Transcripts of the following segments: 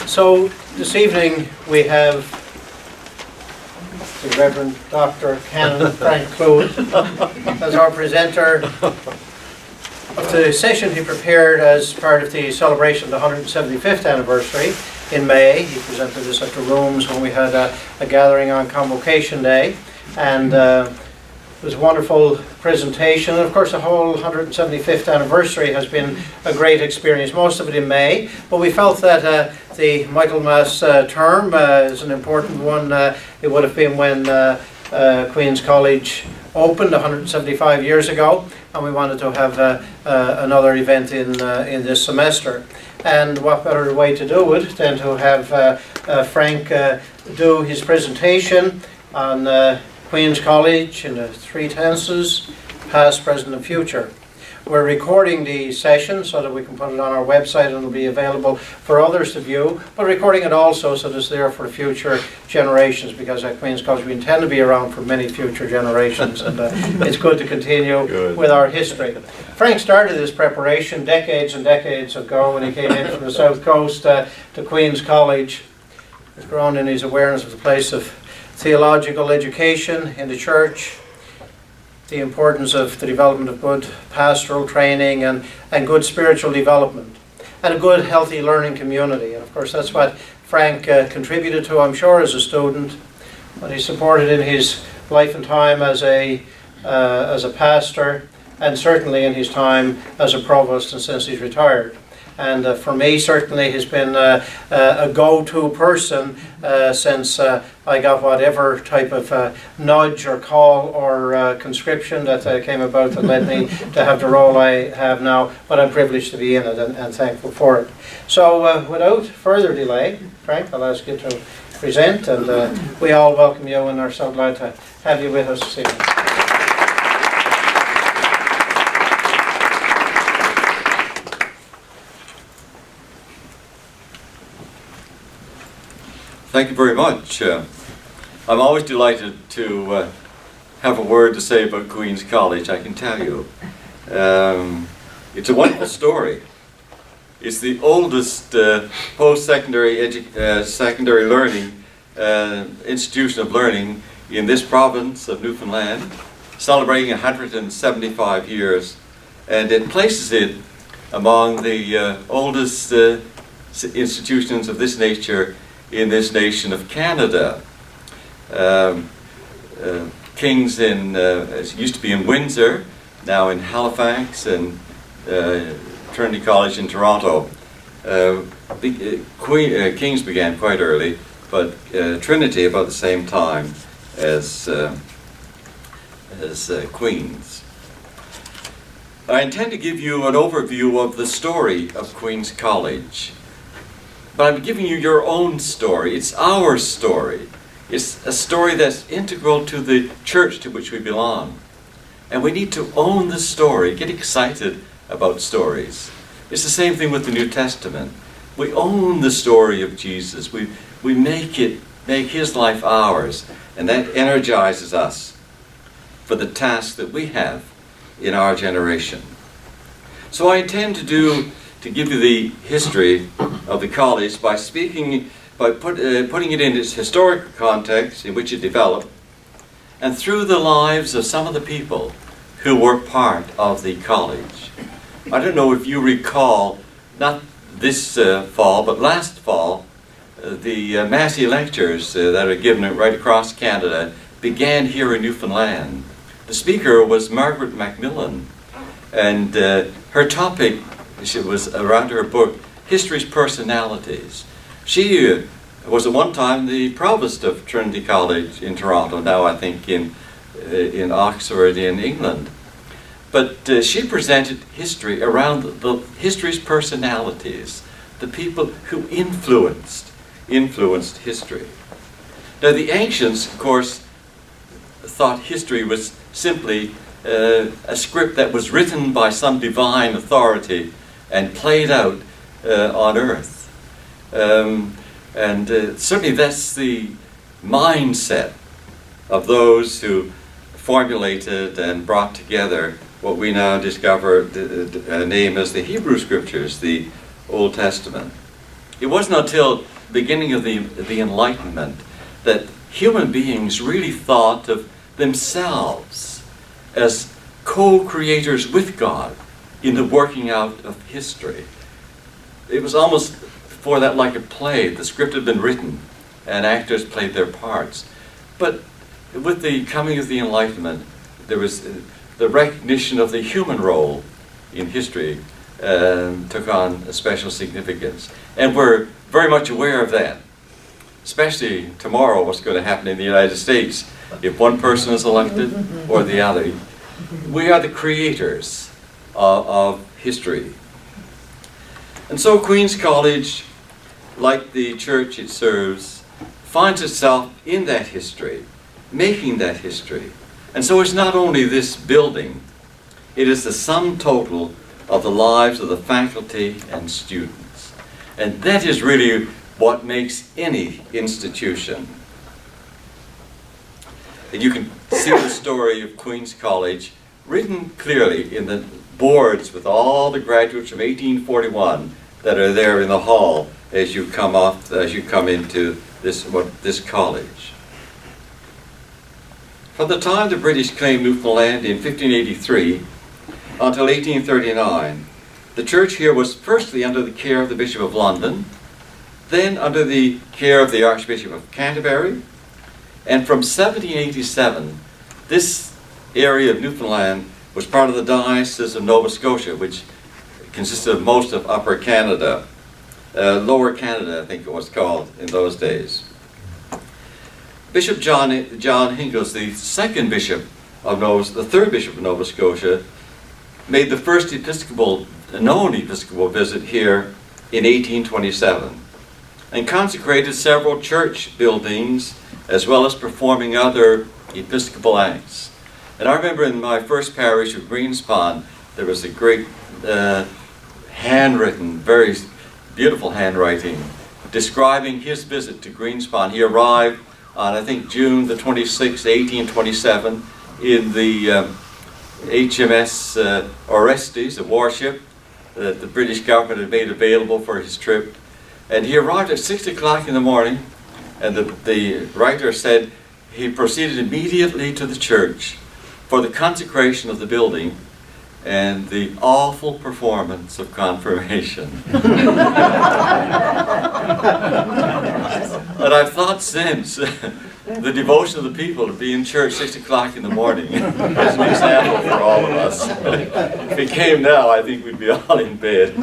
So this evening we have the Reverend Dr. Canon Frank Cluett as our presenter of the session he prepared as part of the celebration of the 175th anniversary in May. He presented this at the Rooms when we had a gathering on Convocation Day, and it was a wonderful presentation. And of course the whole 175th anniversary has been a great experience, most of it in May, but we felt that the Michaelmas term is an important one. It would have been when Queen's College opened 175 years ago, and we wanted to have another event in this semester. And what better way to do it than to have Frank do his presentation on Queen's College in the three tenses, past, present and future. We're recording the session so that we can put it on our website and it'll be available for others to view, but recording it also so that it's there for future generations, because at Queen's College we intend to be around for many future generations, and it's good to continue with our history. Frank started this preparation decades and decades ago when he came in from the south coast to Queen's College. He's grown in his awareness of the place of theological education in the church, the importance of the development of good pastoral training and good spiritual development, and a good healthy learning community. And of course that's what Frank contributed to, I'm sure, as a student, what he supported in his life and time as a pastor, and certainly in his time as a provost and since he's retired. And for me, certainly, he's been a go-to person since I got whatever type of nudge or call or conscription that came about that led me to have the role I have now. But I'm privileged to be in it and thankful for it. So without further delay, Frank, I'll ask you to present, and we all welcome you and are so glad to have you with us this evening. Thank you very much. I'm always delighted to have a word to say about Queen's College, I can tell you. It's a wonderful story. It's the oldest post-secondary secondary learning institution of learning in this province of Newfoundland, celebrating 175 years, and it places it among the oldest institutions of this nature in this nation of Canada. King's used to be in Windsor, now in Halifax, and Trinity College in Toronto. King's began quite early, but Trinity about the same time as Queen's. I intend to give you an overview of the story of Queen's College. But I'm giving you your own story. It's our story. It's a story that's integral to the church to which we belong. And we need to own the story, get excited about stories. It's the same thing with the New Testament. We own the story of Jesus. We make his life ours. And that energizes us for the task that we have in our generation. So I intend to give you the history of the college by putting it in its historical context in which it developed, and through the lives of some of the people who were part of the college. I don't know if you recall, not this fall, but last fall, the Massey lectures that are given right across Canada began here in Newfoundland. The speaker was Margaret Macmillan, and her topic was around her book, History's Personalities. She was at one time the Provost of Trinity College in Toronto, now I think in Oxford in England. But she presented history around the history's personalities, the people who influenced history. Now the ancients, of course, thought history was simply a script that was written by some divine authority and played out on earth. Certainly that's the mindset of those who formulated and brought together what we now discover name as the Hebrew Scriptures, the Old Testament. It wasn't until beginning of the Enlightenment, that human beings really thought of themselves as co-creators with God in the working out of history. It was almost for that like a play. The script had been written and actors played their parts. But with the coming of the Enlightenment, there was the recognition of the human role in history took on a special significance. And we're very much aware of that, especially tomorrow, what's going to happen in the United States if one person is elected or the other. We are the creators of history. And so Queen's College, like the church it serves, finds itself in that history, making that history. And so it's not only this building, it is the sum total of the lives of the faculty and students. And that is really what makes any institution. And you can see the story of Queen's College written clearly in the boards with all the graduates from 1841 that are there in the hall as you come into this college. From the time the British claimed Newfoundland in 1583 until 1839, the church here was firstly under the care of the Bishop of London, then under the care of the Archbishop of Canterbury, and from 1787, this area of Newfoundland was part of the Diocese of Nova Scotia, which consisted of most of Upper Canada, Lower Canada, I think it was called in those days. Bishop John Hingles, the third bishop of Nova Scotia, made the first known Episcopal visit here in 1827, and consecrated several church buildings as well as performing other Episcopal acts. And I remember in my first parish of Greenspond, there was a great handwritten, very beautiful handwriting, describing his visit to Greenspond. He arrived on, I think, June the 26th, 1827, in the HMS Orestes, a warship that the British government had made available for his trip. And he arrived at 6 o'clock in the morning, and the writer said he proceeded immediately to the church for the consecration of the building and the awful performance of confirmation. And I've thought since, the devotion of the people to be in church 6 o'clock in the morning is an example for all of us. If it came now, I think we'd be all in bed.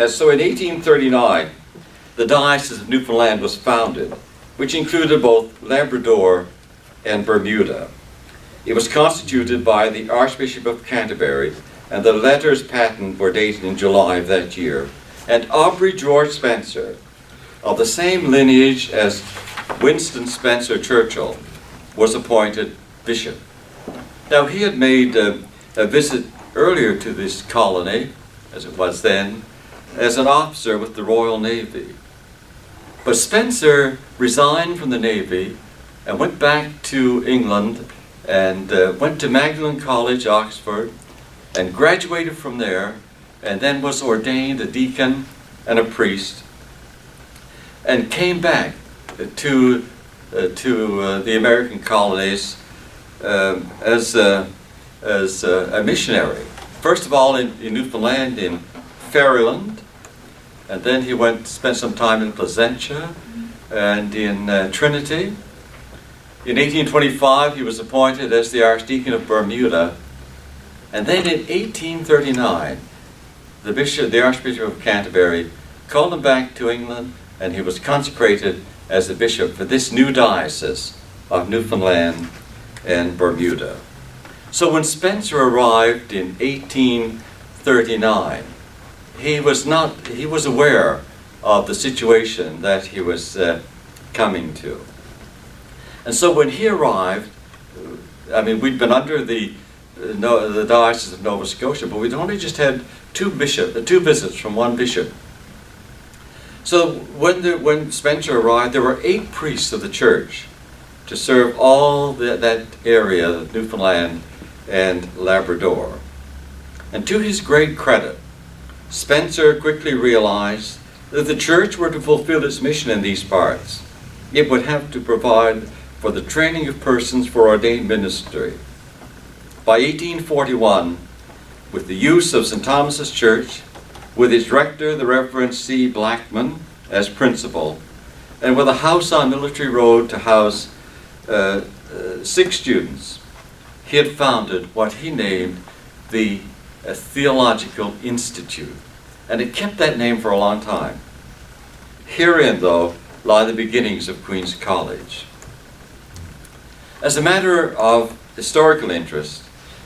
So in 1839, the Diocese of Newfoundland was founded, which included both Labrador and Bermuda. It was constituted by the Archbishop of Canterbury, and the letters patent were dated in July of that year. And Aubrey George Spencer, of the same lineage as Winston Spencer Churchill, was appointed bishop. Now, he had made a visit earlier to this colony, as it was then, as an officer with the Royal Navy. But Spencer resigned from the Navy and went back to England and went to Magdalen College, Oxford, and graduated from there, and then was ordained a deacon and a priest, and came back to the American colonies as a missionary. First of all in Newfoundland, in Ferryland, and then he spent some time in Placentia and in Trinity. In 1825, he was appointed as the Archdeacon of Bermuda, and then in 1839, the Archbishop of Canterbury called him back to England, and he was consecrated as the bishop for this new diocese of Newfoundland and Bermuda. So when Spencer arrived in 1839, he was aware of the situation that he was coming to. And so when he arrived, I mean, we'd been under the Diocese of Nova Scotia, but we'd only just had two visits from one bishop. So when Spencer arrived, there were 8 priests of the church to serve all that area, Newfoundland and Labrador. And to his great credit, Spencer quickly realized that if the church were to fulfill its mission in these parts, it would have to provide for the training of persons for ordained ministry. By 1841, with the use of St. Thomas's Church, with its rector, the Reverend C. Blackman, as principal, and with a house on Military Road to house 6 students, he had founded what he named the Theological Institute, and it kept that name for a long time. Herein, though, lie the beginnings of Queen's College. As a matter of historical interest,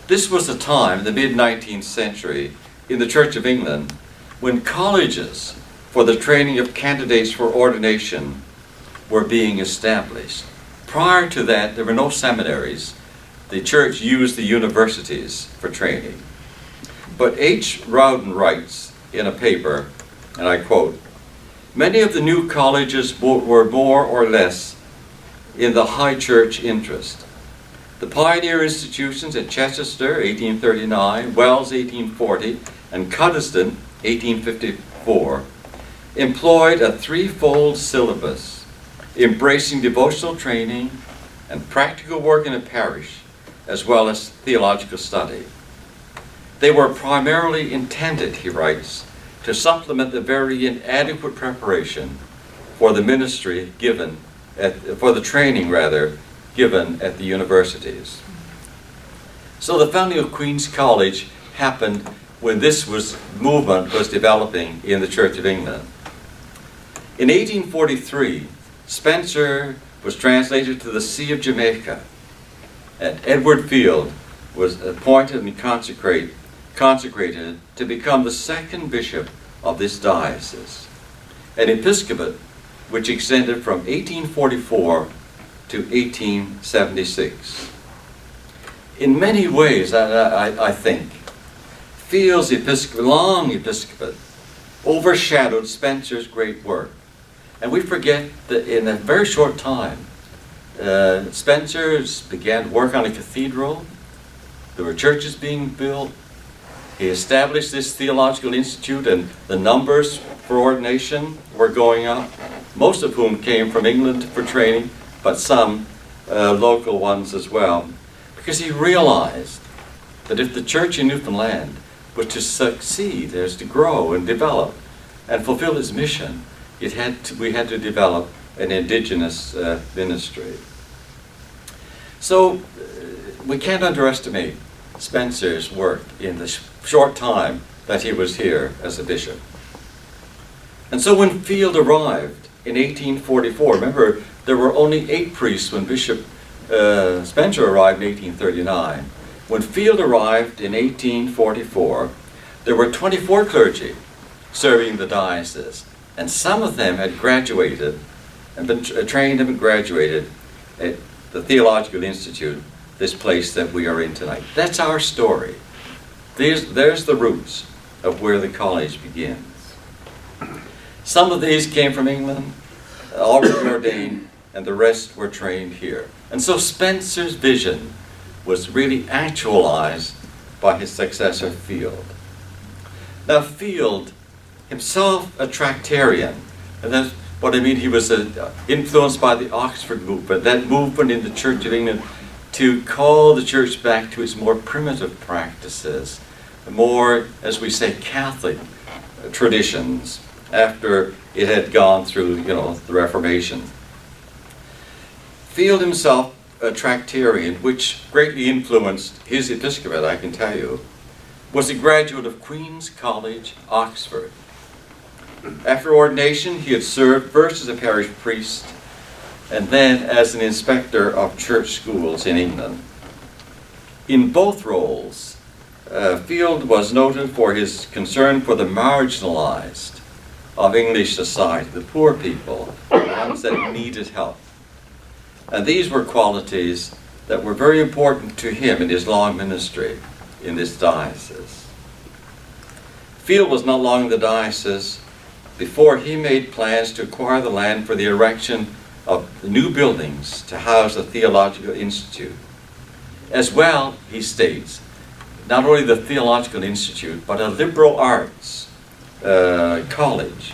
this was a time in the mid-19th century in the Church of England when colleges for the training of candidates for ordination were being established. Prior to that, there were no seminaries. The church used the universities for training. But H. Rowden writes in a paper, and I quote, "Many of the new colleges were more or less in the high church interest. The pioneer institutions at Chichester, 1839, Wells, 1840, and Cuddesdon, 1854, employed a threefold syllabus, embracing devotional training and practical work in a parish, as well as theological study. They were primarily intended," he writes, "to supplement the very inadequate preparation for the ministry given for the training given at the universities." So the founding of Queen's College happened when this movement was developing in the Church of England. In 1843, Spencer was translated to the See of Jamaica, and Edward Field was appointed and consecrated to become the second bishop of this diocese, an episcopate which extended from 1844 to 1876. In many ways, I think, Field's long episcopate overshadowed Spencer's great work. And we forget that in a very short time, Spencer began work on a cathedral. There were churches being built. He established this theological institute, and the numbers for ordination were going up, most of whom came from England for training, but some local ones as well, because he realized that if the church in Newfoundland was to succeed, as to grow and develop and fulfill its mission, we had to develop an indigenous ministry. So we can't underestimate Spencer's work in the short time that he was here as a bishop. And so when Field arrived in 1844, remember there were only 8 priests when Bishop Spencer arrived in 1839. When Field arrived in 1844, there were 24 clergy serving the diocese, and some of them had graduated and been trained and graduated at the Theological Institute, this place that we are in tonight. That's our story. There's the roots of where the college begins. Some of these came from England, already ordained, and the rest were trained here. And so Spencer's vision was really actualized by his successor, Field. Now, Field, himself a Tractarian, and that's what I mean, he was influenced by the Oxford movement, that movement in the Church of England to call the church back to its more primitive practices, more, as we say, Catholic traditions, after it had gone through, the Reformation. Field himself, a Tractarian, which greatly influenced his episcopate, I can tell you, was a graduate of Queen's College, Oxford. After ordination, he had served first as a parish priest and then as an inspector of church schools in England. In both roles, Field was noted for his concern for the marginalized of English society, the poor people, the ones that needed help. And these were qualities that were very important to him in his long ministry in this diocese. Field was not long in the diocese before he made plans to acquire the land for the erection of new buildings to house the Theological Institute. As well, he states, not only the Theological Institute, but a liberal arts college.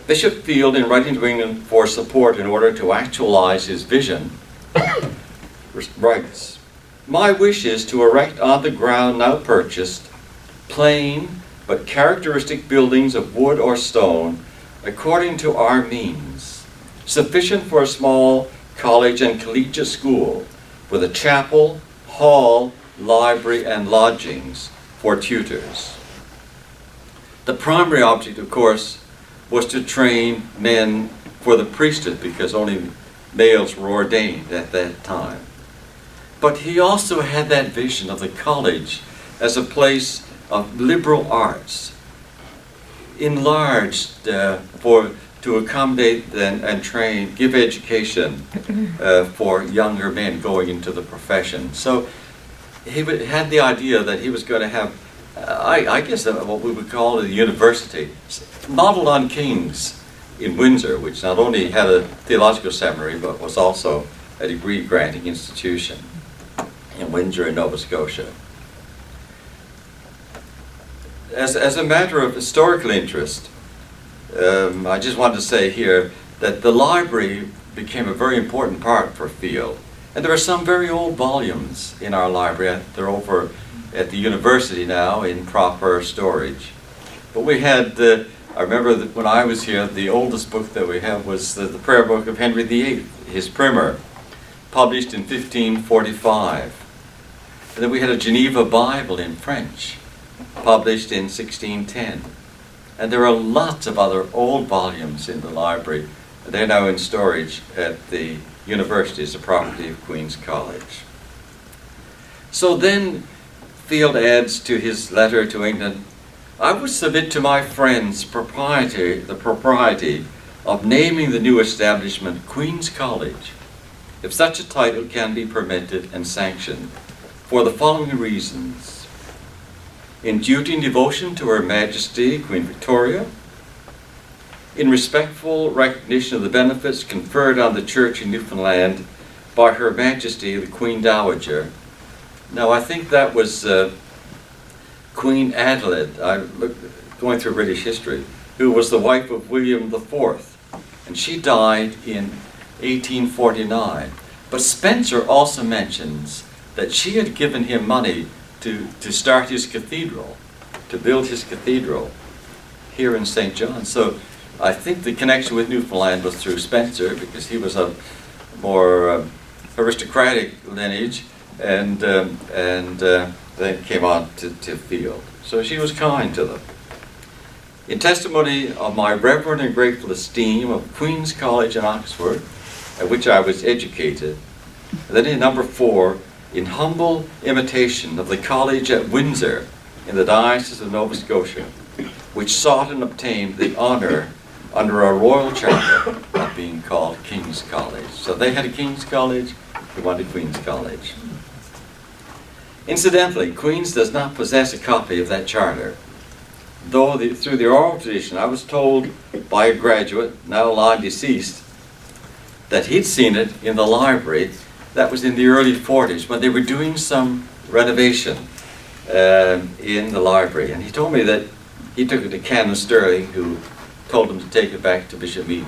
Bishop Field, in writing to England for support in order to actualize his vision, writes, "My wish is to erect on the ground now purchased plain but characteristic buildings of wood or stone according to our means, sufficient for a small college and collegiate school, with a chapel, hall, library, and lodgings for tutors." The primary object, of course, was to train men for the priesthood, because only males were ordained at that time. But he also had that vision of the college as a place of liberal arts, enlarged to accommodate and train, give education for younger men going into the profession. So he had the idea that he was going to have, I guess, what we would call a university, modeled on King's in Windsor, which not only had a theological seminary, but was also a degree-granting institution in Windsor in Nova Scotia. As a matter of historical interest, I just wanted to say here that the library became a very important part for Field. And there are some very old volumes in our library. They're over at the university now in proper storage. But we had, I remember that when I was here, the oldest book that we have was the prayer book of Henry VIII, his primer, published in 1545. And then we had a Geneva Bible in French, published in 1610. And there are lots of other old volumes in the library. They're now in storage at the university as a property of Queen's College. So then Field adds to his letter to England, "I would submit to my friends the propriety of naming the new establishment Queen's College, if such a title can be permitted and sanctioned, for the following reasons. In duty and devotion to Her Majesty Queen Victoria, in respectful recognition of the benefits conferred on the Church in Newfoundland by Her Majesty the Queen Dowager." Now I think that was Queen Adelaide, going through British history, who was the wife of William IV, and she died in 1849. But Spencer also mentions that she had given him money to start his cathedral, to build his cathedral here in St. John. So I think the connection with Newfoundland was through Spencer, because he was a more aristocratic lineage, and then came on to Field. So she was kind to them. In testimony of my reverent and grateful esteem of Queen's College in Oxford, at which I was educated, and then in number 4, in humble imitation of the college at Windsor in the Diocese of Nova Scotia, which sought and obtained the honor under a royal charter of being called King's College. So they had a King's College, we wanted Queen's College. Incidentally, Queen's does not possess a copy of that charter, though through the oral tradition I was told by a graduate, now long deceased, that he'd seen it in the library. That was in the early 40s when they were doing some renovation in the library. And he told me that he took it to Canon Sterling, who told him to take it back to Bishop Meaden.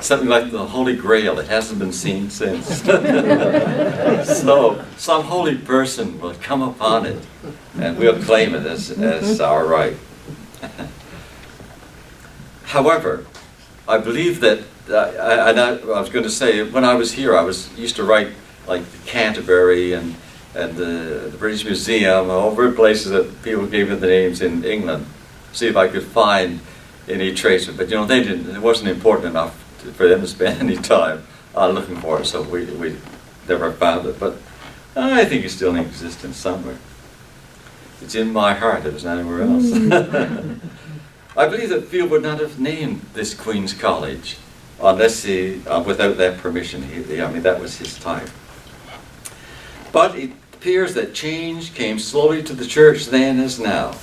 Something like the Holy Grail. It hasn't been seen since. So some holy person will come upon it, and we'll claim it as our right. However, I believe that, I was going to say, when I was here, I used to write like the Canterbury and the British Museum, over places that people gave me the names in England, see if I could find any trace of it. But you know, it wasn't important enough for them to spend any time looking for it, so we never found it. But I think it's still in existence somewhere. It's in my heart, it was not anywhere else. I believe that Field would not have named this Queen's College unless without that permission. I mean, that was his time. But it appears that change came slowly to the church then as now.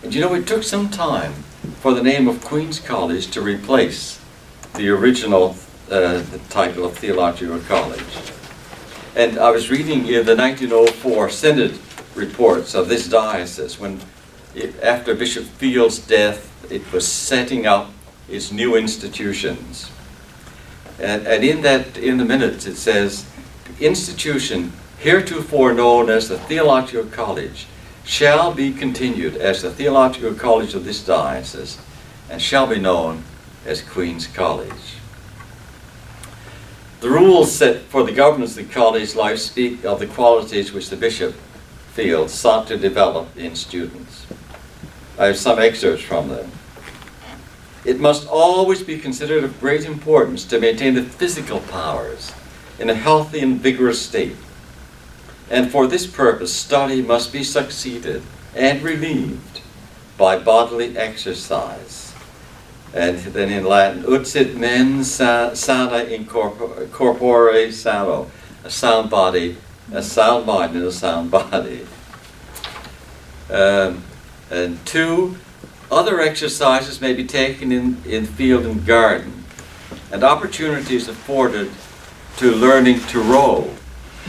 And you know, it took some time for the name of Queen's College to replace the original the title of Theological College. And I was reading in the 1904 Synod reports of this diocese when after Bishop Field's death, it was setting up its new institutions. And in the minutes it says, the institution heretofore known as the Theological College shall be continued as the Theological College of this diocese and shall be known as Queen's College. The rules set for the governance of the college life speak of the qualities which the Bishop Field sought to develop in students. I have some excerpts from them. It must always be considered of great importance to maintain the physical powers in a healthy and vigorous state. And for this purpose, study must be succeeded and relieved by bodily exercise. And then in Latin, ut sit mens sana in corpore sano, a sound body, a sound mind in a sound body. And 2, other exercises may be taken in field and garden, and opportunities afforded to learning to row.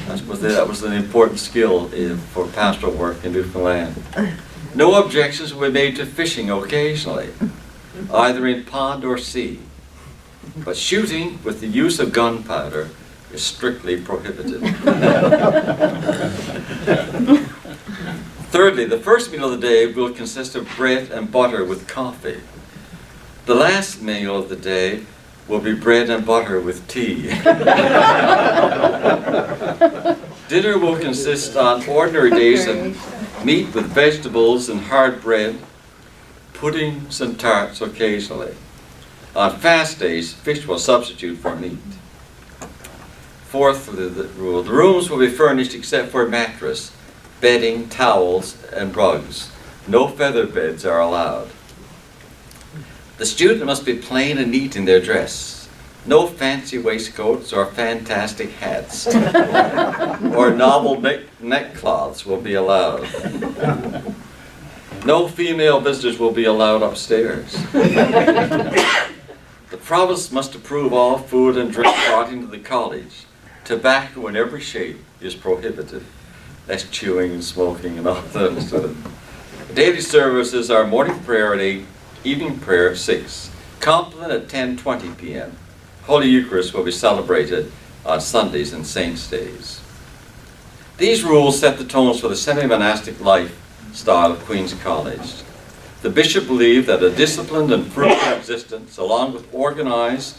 I suppose that was an important skill for pastoral work in Newfoundland. No objections were made to fishing occasionally, either in pond or sea, but shooting with the use of gunpowder is strictly prohibited. Thirdly, the first meal of the day will consist of bread and butter with coffee. The last meal of the day will be bread and butter with tea. Dinner will consist on ordinary days of meat with vegetables and hard bread, puddings and tarts occasionally. On fast days, fish will substitute for meat. Fourthly, the rule, the rooms will be furnished except for a mattress, bedding, towels, and rugs. No feather beds are allowed. The student must be plain and neat in their dress. No fancy waistcoats or fantastic hats or novel neckcloths will be allowed. No female visitors will be allowed upstairs. The Provost must approve all food and drink brought into the college. Tobacco in every shape is prohibited. That's chewing and smoking and all that. Daily services are morning prayer at 8, evening prayer at 6, compline at 10:20 p.m. Holy Eucharist will be celebrated on Sundays and Saints' days. These rules set the tones for the semi-monastic lifestyle of Queen's College. The bishop believed that a disciplined and fruitful existence, along with organized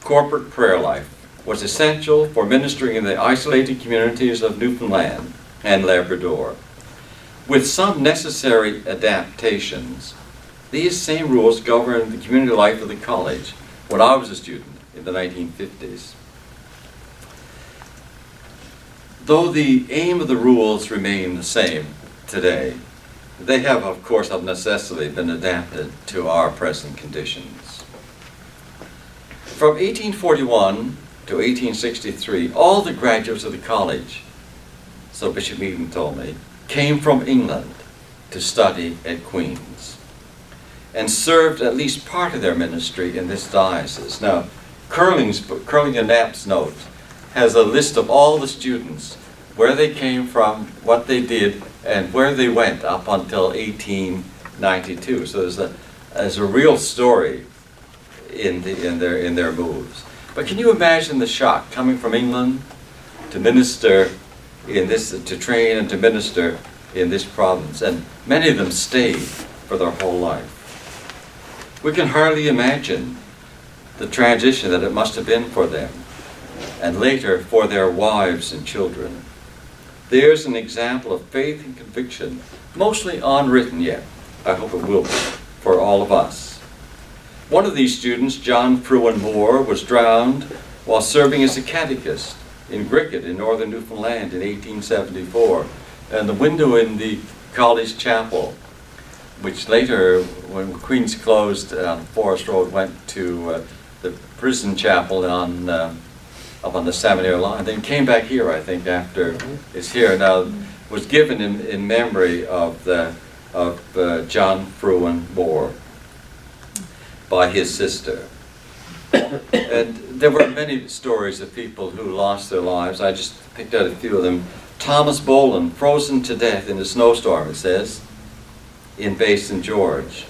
corporate prayer life, was essential for ministering in the isolated communities of Newfoundland and Labrador. With some necessary adaptations, these same rules governed the community life of the college when I was a student in the 1950s. Though the aim of the rules remain the same today, they have, of course, of necessity been adapted to our present conditions. From 1841 to 1863, all the graduates of the college, so Bishop Meaden told me, came from England to study at Queen's and served at least part of their ministry in this diocese. Now, Curling and Knapp's note has a list of all the students, where they came from, what they did, and where they went up until 1892. So there's a real story in their moves. But can you imagine the shock coming from England to minister in this, to train and to minister in this province? And many of them stayed for their whole life. We can hardly imagine the transition that it must have been for them, and later for their wives and children. There's an example of faith and conviction, mostly unwritten yet. I hope it will be for all of us. One of these students, John Fruin Moore, was drowned while serving as a catechist in Griquet in northern Newfoundland in 1874. And the window in the college chapel, which later, when Queen's closed on Forest Road, went to the prison chapel up on the Salmoneer line, then came back here, I think, after it's here. Now, was given in memory of John Fruin Moore by his sister. And there were many stories of people who lost their lives. I just picked out a few of them. Thomas Boland, frozen to death in a snowstorm, it says. in Bay St. George.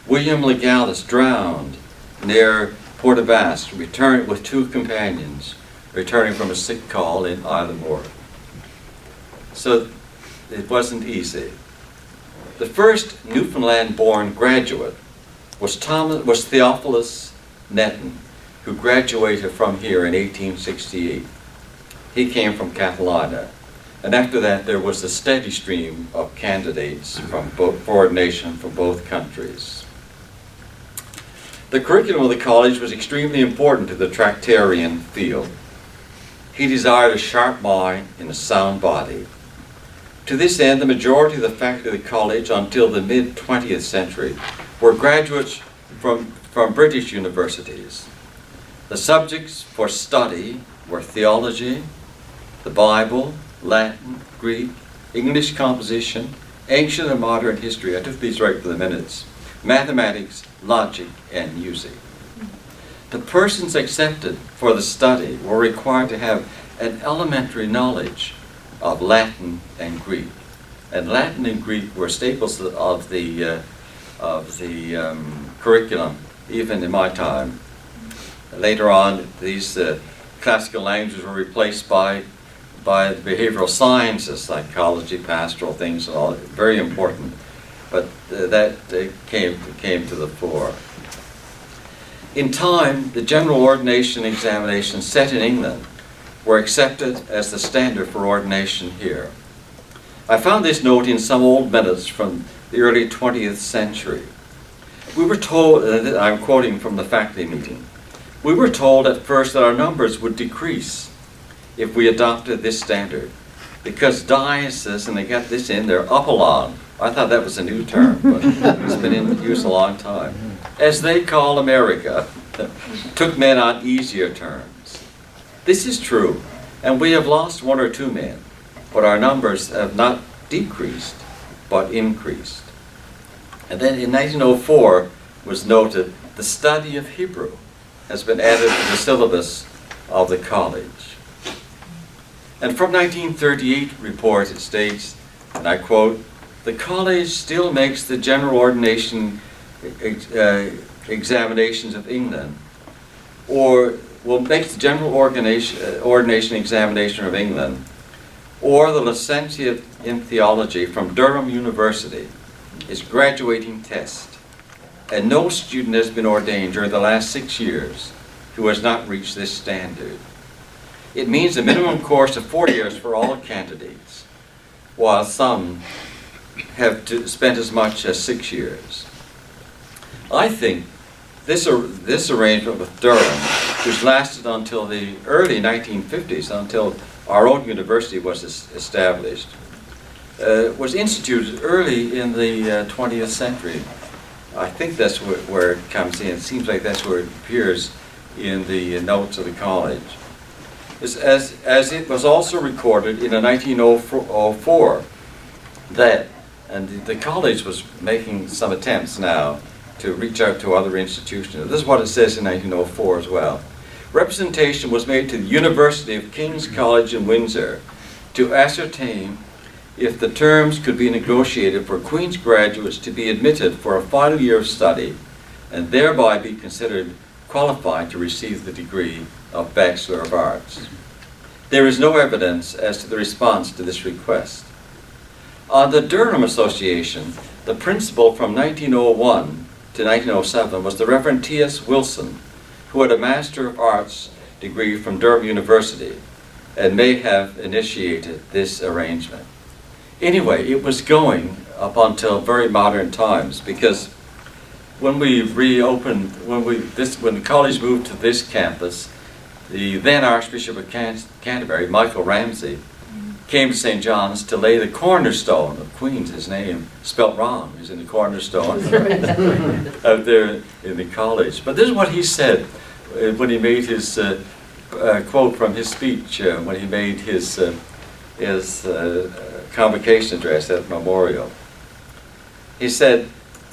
William Legalis drowned near Port aux Basques, returned with 2 companions, returning from a sick call in Isle of Moore. So it wasn't easy. The first Newfoundland-born graduate was Theophilus Netton, who graduated from here in 1868. He came from Catalina, and after that there was a steady stream of candidates for ordination from both countries. The curriculum of the college was extremely important to the Tractarian field. He desired a sharp mind in a sound body. To this end, the majority of the faculty of the college until the mid-20th century were graduates from British universities. The subjects for study were theology, the Bible, Latin, Greek, English composition, ancient and modern history, I took these right for the minutes, mathematics, logic, and music. The persons accepted for the study were required to have an elementary knowledge of Latin and Greek. And Latin and Greek were staples of the curriculum, even in my time. Later on, these classical languages were replaced by behavioral sciences, psychology, pastoral things, and all, very important. But that came to the fore. In time, the general ordination examinations set in England were accepted as the standard for ordination here. I found this note in some old minutes from the early 20th century. We were told, I'm quoting from the faculty meeting, we were told at first that our numbers would decrease if we adopted this standard, because dioceses, and they got this in there, upalon, I thought that was a new term, but it's been in use a long time, as they call America, took men on easier terms. This is true, and we have lost 1 or 2 men, but our numbers have not decreased, but increased. And then in 1904 was noted, the study of Hebrew has been added to the syllabus of the college. And from 1938 report it states, and I quote, the college still makes the general ordination examinations of England, or will make the general ordination examination of England, or the licentiate in theology from Durham University, its graduating test, and no student has been ordained during the last 6 years who has not reached this standard. It means a minimum course of 4 years for all candidates, while some have spent as much as 6 years. I think this arrangement with Durham, which lasted until the early 1950s, until our own university was established, was instituted early in the 20th century. I think that's where it comes in. It seems like that's where it appears in the notes of the college. As it was also recorded in a 1904 that, and the college was making some attempts now to reach out to other institutions. This is what it says in 1904 as well. Representation was made to the University of King's College in Windsor to ascertain if the terms could be negotiated for Queen's graduates to be admitted for a final year of study and thereby be considered qualified to receive the degree of Bachelor of Arts. There is no evidence as to the response to this request. On the Durham Association, the principal from 1901 to 1907 was the Reverend T.S. Wilson, who had a Master of Arts degree from Durham University and may have initiated this arrangement. Anyway, it was going up until very modern times, because when we reopened, when the college moved to this campus, the then Archbishop of Canterbury, Michael Ramsey, came to St. John's to lay the cornerstone of Queen's. His name, spelt wrong, is in the cornerstone out there in the college. But this is what he said when he made his quote from his speech, when he made his Convocation address at Memorial. He said,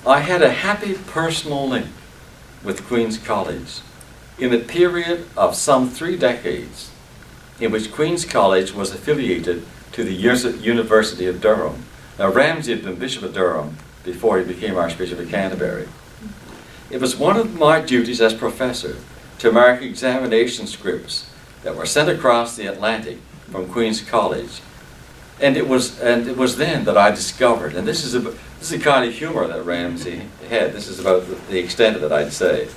I had a happy personal link with Queen's College in a period of some 3 decades in which Queen's College was affiliated to the University of Durham. Now Ramsey had been Bishop of Durham before he became Archbishop of Canterbury. It was one of my duties as professor to mark examination scripts that were sent across the Atlantic from Queen's College. And it was then that I discovered, and this is the kind of humor that Ramsay had. This is about the extent of it, I'd say.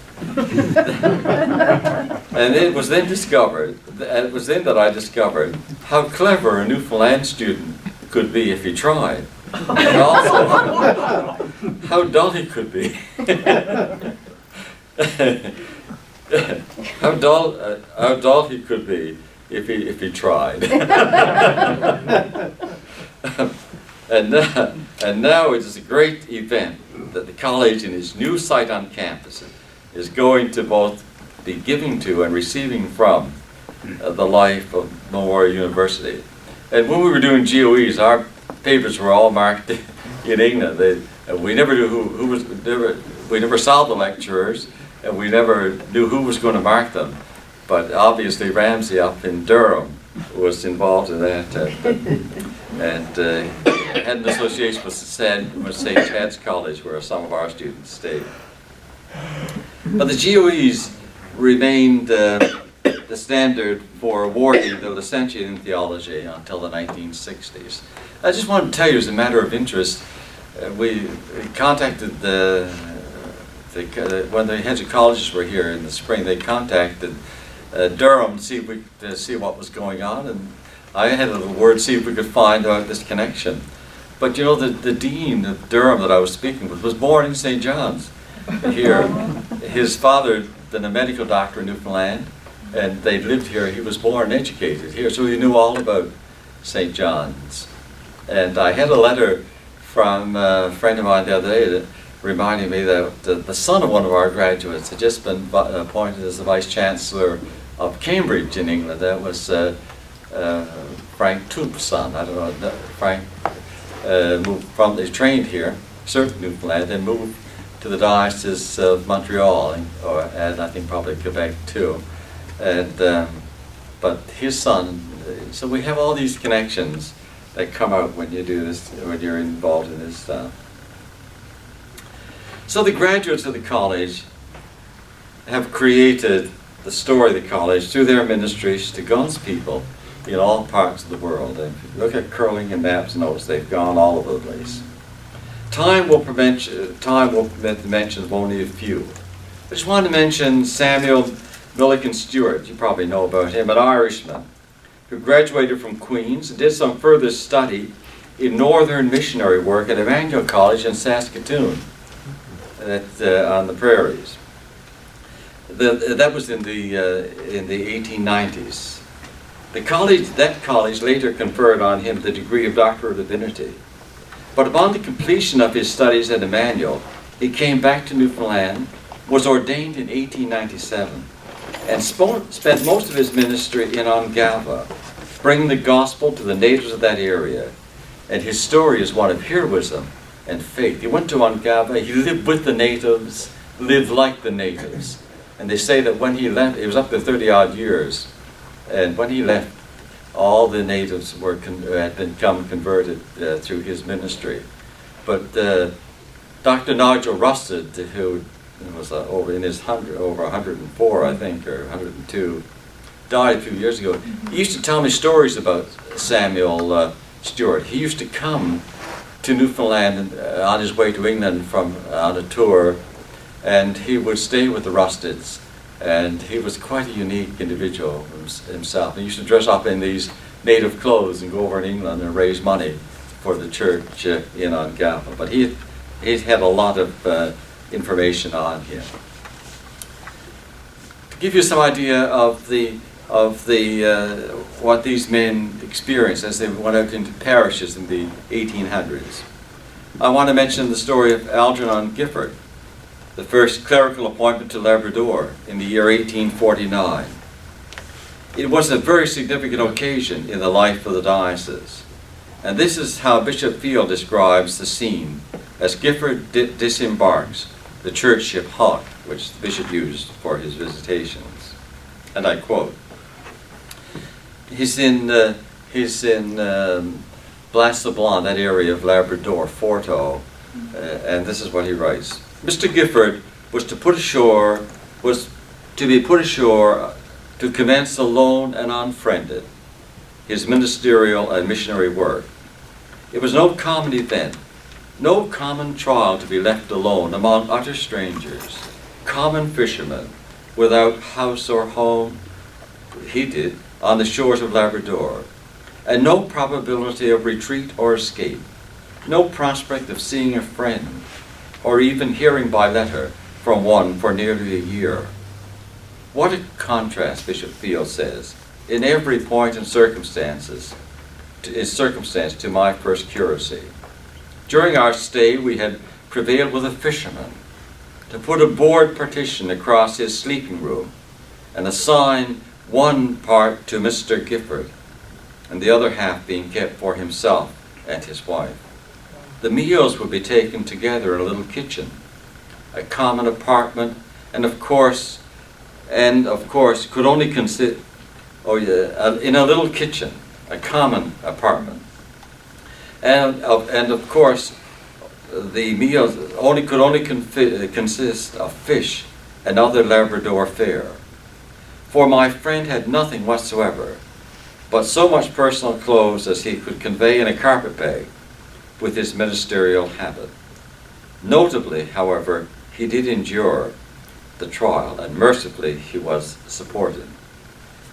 And it was then that I discovered how clever a Newfoundland student could be if he tried, and also how dull he could be. how dull he could be if he tried. And now it is a great event that the college in its new site on campus is going to both be giving to and receiving from the life of Memorial University. And when we were doing GOEs, our papers were all marked in England. We never knew who was. We never saw the lecturers, and we never knew who was going to mark them. But obviously, Ramsay up in Durham was involved in that, and had an association with St. Chad's College, where some of our students stayed. But the GOEs remained the standard for awarding the licentiate in theology until the 1960s. I just want to tell you, as a matter of interest, we contacted when the heads of colleges were here in the spring, they contacted Durham to see what was going on, and I had a little word to see if we could find out this connection. But you know, the dean of Durham that I was speaking with was born in St. John's here. His father, then a medical doctor in Newfoundland, and they lived here. He was born and educated here, so he knew all about St. John's. And I had a letter from a friend of mine the other day that reminding me that the son of one of our graduates had just been appointed as the Vice Chancellor of Cambridge in England. That was Frank Toop's son. I don't know, Frank moved from, they trained here, served in Newfoundland, then moved to the Diocese of Montreal, and I think probably Quebec too. And but his son, so we have all these connections that come out when you do this, when you're involved in this stuff. So the graduates of the college have created the story of the college through their ministries to God's people in all parts of the world. And if you look at Curling and Maps notes, they've gone all over the place. Time will permit the mention of only a few. I just wanted to mention Samuel Milliken Stewart. You probably know about him, an Irishman who graduated from Queen's and did some further study in northern missionary work at Emmanuel College in Saskatoon, on the prairies. That was in the 1890s. That college later conferred on him the degree of Doctor of Divinity. But upon the completion of his studies at Emmanuel, he came back to Newfoundland, was ordained in 1897, and spent most of his ministry in Ongava, bringing the gospel to the natives of that area. And his story is one of heroism and faith. He went to Ongava, he lived with the natives, lived like the natives. And they say that when he left, it was up to 30-odd years, and when he left, all the natives had become converted through his ministry. But Dr. Nigel Rusted, who was over 104, I think, or 102, died a few years ago. He used to tell me stories about Samuel Stewart. He used to come to Newfoundland on his way to England on a tour, and he would stay with the Rusteds. And he was quite a unique individual himself. He used to dress up in these native clothes and go over in England and raise money for the church in Ongava. But he had a lot of information on him. To give you some idea of what these men experienced as they went out into parishes in the 1800s, I want to mention the story of Algernon Gifford, the first clerical appointment to Labrador in the year 1849. It was a very significant occasion in the life of the diocese. And this is how Bishop Field describes the scene as Gifford disembarks the church ship Hawk, which the bishop used for his visitations. And I quote, he's in Blas-Sablon, that area of Labrador, Forto, And this is what he writes. Mr. Gifford was to be put ashore to commence alone and unfriended his ministerial and missionary work. It was no common event, no common trial to be left alone among utter strangers, common fishermen, without house or home, he did, on the shores of Labrador, and no probability of retreat or escape, no prospect of seeing a friend, or even hearing by letter from one for nearly a year. What a contrast, Bishop Field says, in every point and circumstance to my first curacy. During our stay, we had prevailed with a fisherman to put a board partition across his sleeping room and assign one part to Mr. Gifford, and the other half being kept for himself and his wife. The meals would be taken together in a little kitchen, a common apartment, and of course could only consist, in a little kitchen, a common apartment. And of course, the meals could only consist of fish and other Labrador fare. For my friend had nothing whatsoever, but so much personal clothes as he could convey in a carpet bag with his ministerial habit. Notably, however, he did endure the trial, and mercifully he was supported.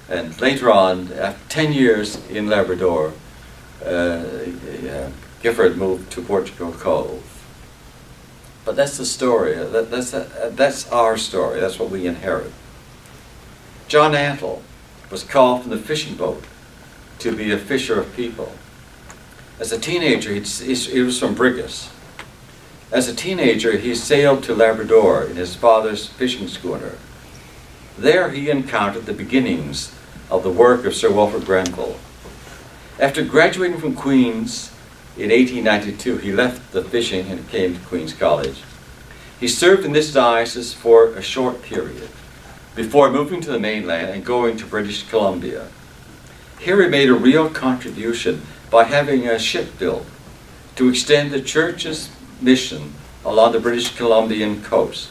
And later on, after 10 years in Labrador, Gifford moved to Portugal Cove. But that's the story. That's our story. That's what we inherit. John Antle was called from the fishing boat to be a fisher of people. As a teenager, he was from Brigus. As a teenager, he sailed to Labrador in his father's fishing schooner. There he encountered the beginnings of the work of Sir Wilfrid Grenville. After graduating from Queen's in 1892, he left the fishing and came to Queen's College. He served in this diocese for a short period before moving to the mainland and going to British Columbia. Here he made a real contribution by having a ship built to extend the church's mission along the British Columbian coast.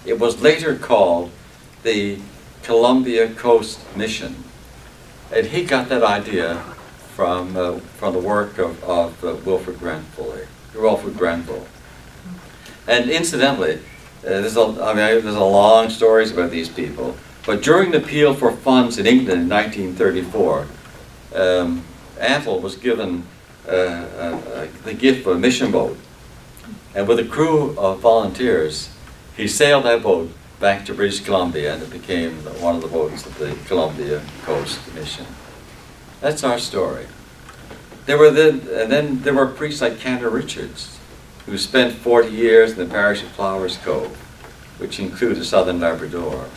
It was later called the Columbia Coast Mission, and he got that idea from the work of Wilfrid Grenville. And incidentally, there's a long stories about these people, but during the appeal for funds in England in 1934, Antle was given the gift of a mission boat, and with a crew of volunteers, he sailed that boat back to British Columbia, and it became one of the boats of the Columbia Coast Mission. That's our story. There were priests like Cantor Richards, who spent 40 years in the parish of Flowers Cove, which included southern Labrador.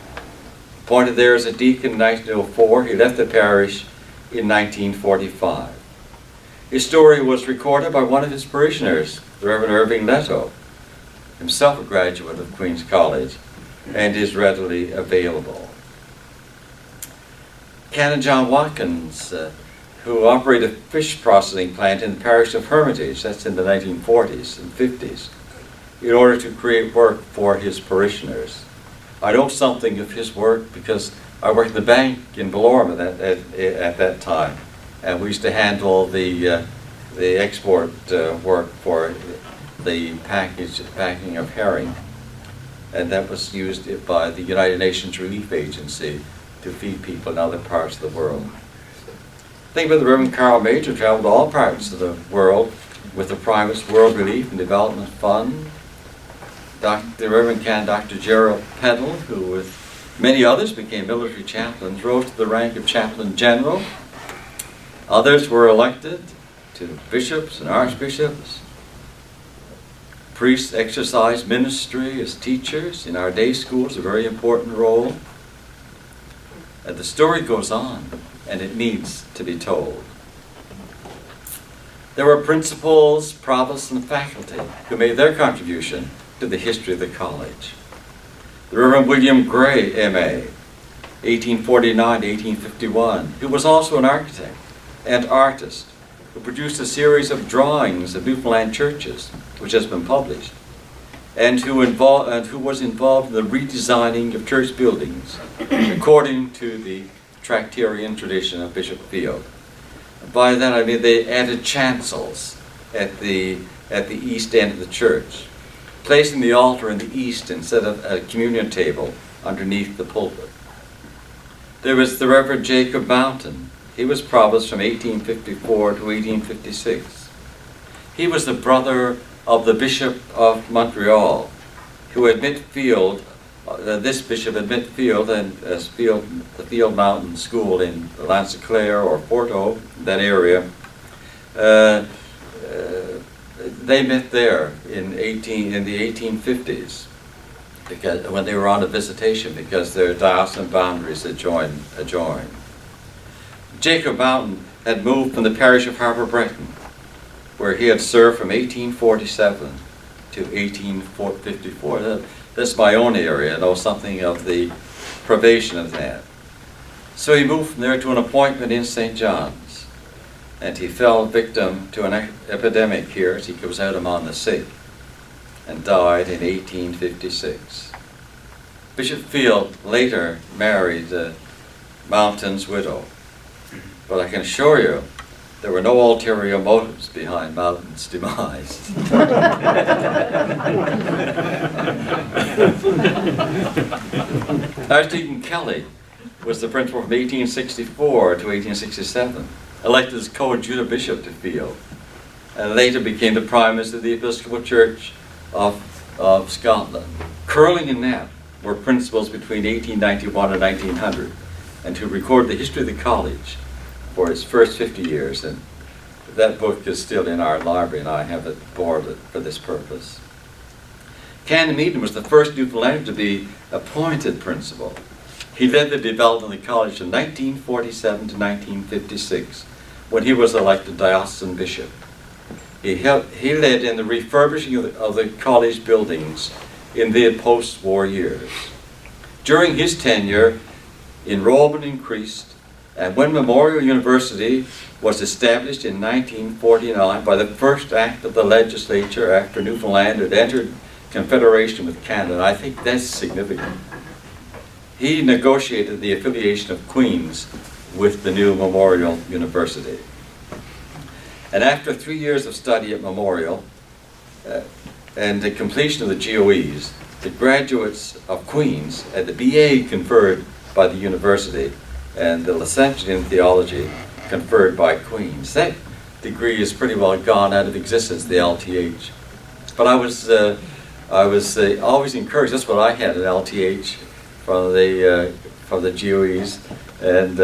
Appointed there as a deacon in 1904, he left the parish in 1945. His story was recorded by one of his parishioners, the Reverend Irving Leto, himself a graduate of Queen's College, and is readily available. Canon John Watkins, who operated a fish processing plant in the parish of Hermitage, that's in the 1940s and 50s, in order to create work for his parishioners. I know something of his work because I worked in the bank in Belorme at that time, and we used to handle the export work for the packing of herring, and that was used by the United Nations Relief Agency to feed people in other parts of the world. Think about the Reverend Carl Major, traveled to all parts of the world with the Private's World Relief and Development Fund. The Reverend Canon Dr. Gerald Peddle, who with many others became military chaplains, rose to the rank of chaplain general. Others were elected to bishops and archbishops. Priests exercised ministry as teachers in our day schools, a very important role. And the story goes on, and it needs to be told. There were principals, provosts, and faculty who made their contribution to the history of the college. The Reverend William Gray, M.A., 1849 to 1851, who was also an architect and artist, who produced a series of drawings of Newfoundland churches which has been published, and who was involved in the redesigning of church buildings according to the Tractarian tradition of Bishop Field. By that I mean they added chancels at the east end of the church, placing the altar in the east instead of a communion table underneath the pulpit. There was the Reverend Jacob Mountain. He was provost from 1854 to 1856. He was the brother of the Bishop of Montreal, who at Mitfield, this bishop at Mitfield and the Field Mountain School in Lanse-Claire or Porto, that area, they met there in the 1850s because when they were on a visitation because their diocesan boundaries adjoined. Jacob Mountain had moved from the parish of Harbour Breton, where he had served from 1847 to 1854. That's my own area. I know something of the privation of that. So he moved from there to an appointment in St. John's, and he fell victim to an epidemic here as he goes out among the sick, and died in 1856. Bishop Field later married Mountain's widow, but I can assure you there were no ulterior motives behind Mountain's demise. Archdeacon Kelly was the principal from 1864 to 1867, elected as coadjutor bishop to Field, and later became the Prime Minister of the Episcopal Church of Scotland. Curling and Knapp were principals between 1891 and 1900, and who recorded the history of the college for its first 50 years, and that book is still in our library, and I have it borrowed for this purpose. Canon Meaden was the first Newfoundlander to be appointed principal. He led the development of the college from 1947 to 1956, when he was elected diocesan bishop. He led in the refurbishing of the college buildings in the post-war years. During his tenure, enrollment increased, and when Memorial University was established in 1949 by the first act of the legislature after Newfoundland had entered confederation with Canada, I think that's significant. He negotiated the affiliation of Queen's with the new Memorial University. And after 3 years of study at Memorial and the completion of the GOEs, the graduates of Queen's and the BA conferred by the university and the licentiate in theology conferred by Queen's. That degree is pretty well gone out of existence, the LTH. But I was always encouraged. That's what I had at LTH from the GOEs. And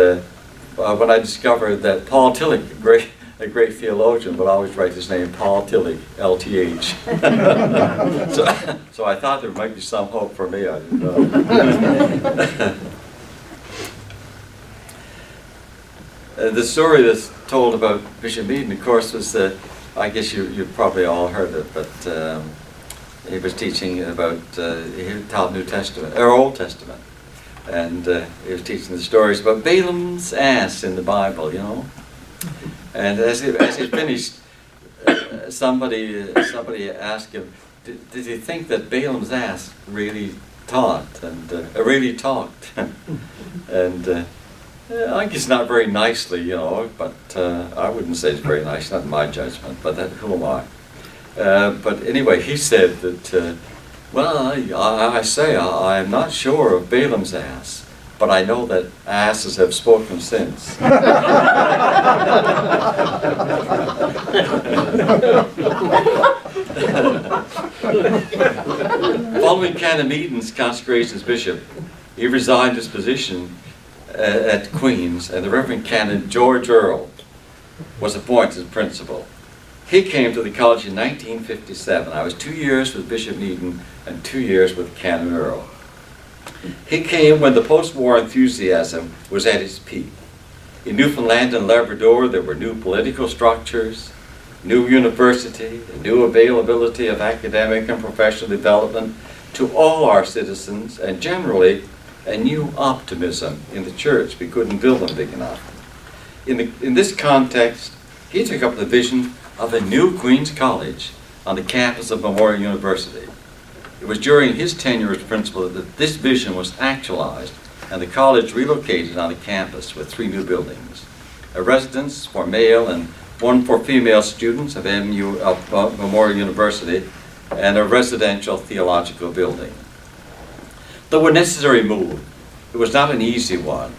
when I discovered that Paul Tillich, a great theologian, would always write his name Paul Tillich, LTH. so I thought there might be some hope for me. I didn't know. The story that's told about Bishop Meaden, of course, was I guess you've probably all heard it, but he was teaching about, he taught New Testament, or Old Testament, and he was teaching the stories about Balaam's ass in the Bible, you know. And as he finished, somebody asked him, did he think that Balaam's ass really taught, and really talked? And I guess not very nicely, you know, but I wouldn't say it's very nice, not in my judgment, but who am I? But anyway, he said that, well, I say I'm not sure of Balaam's ass, but I know that asses have spoken since. Following Canon Meaden's consecration as bishop, he resigned his position at Queen's, and the Reverend Canon George Earle was appointed principal. He came to the college in 1957. I was 2 years with Bishop Meaden and 2 years with Canon Earle. He came when the post-war enthusiasm was at its peak. In Newfoundland and Labrador, there were new political structures, new university, a new availability of academic and professional development to all our citizens, and generally a new optimism in the church. We couldn't build them big enough. In this context, he took up the vision of a new Queen's College on the campus of Memorial University. It was during his tenure as principal that this vision was actualized and the college relocated on the campus with 3 new buildings: a residence for male and 1 for female students of Memorial University, and a residential theological building. Though a necessary move, it was not an easy one.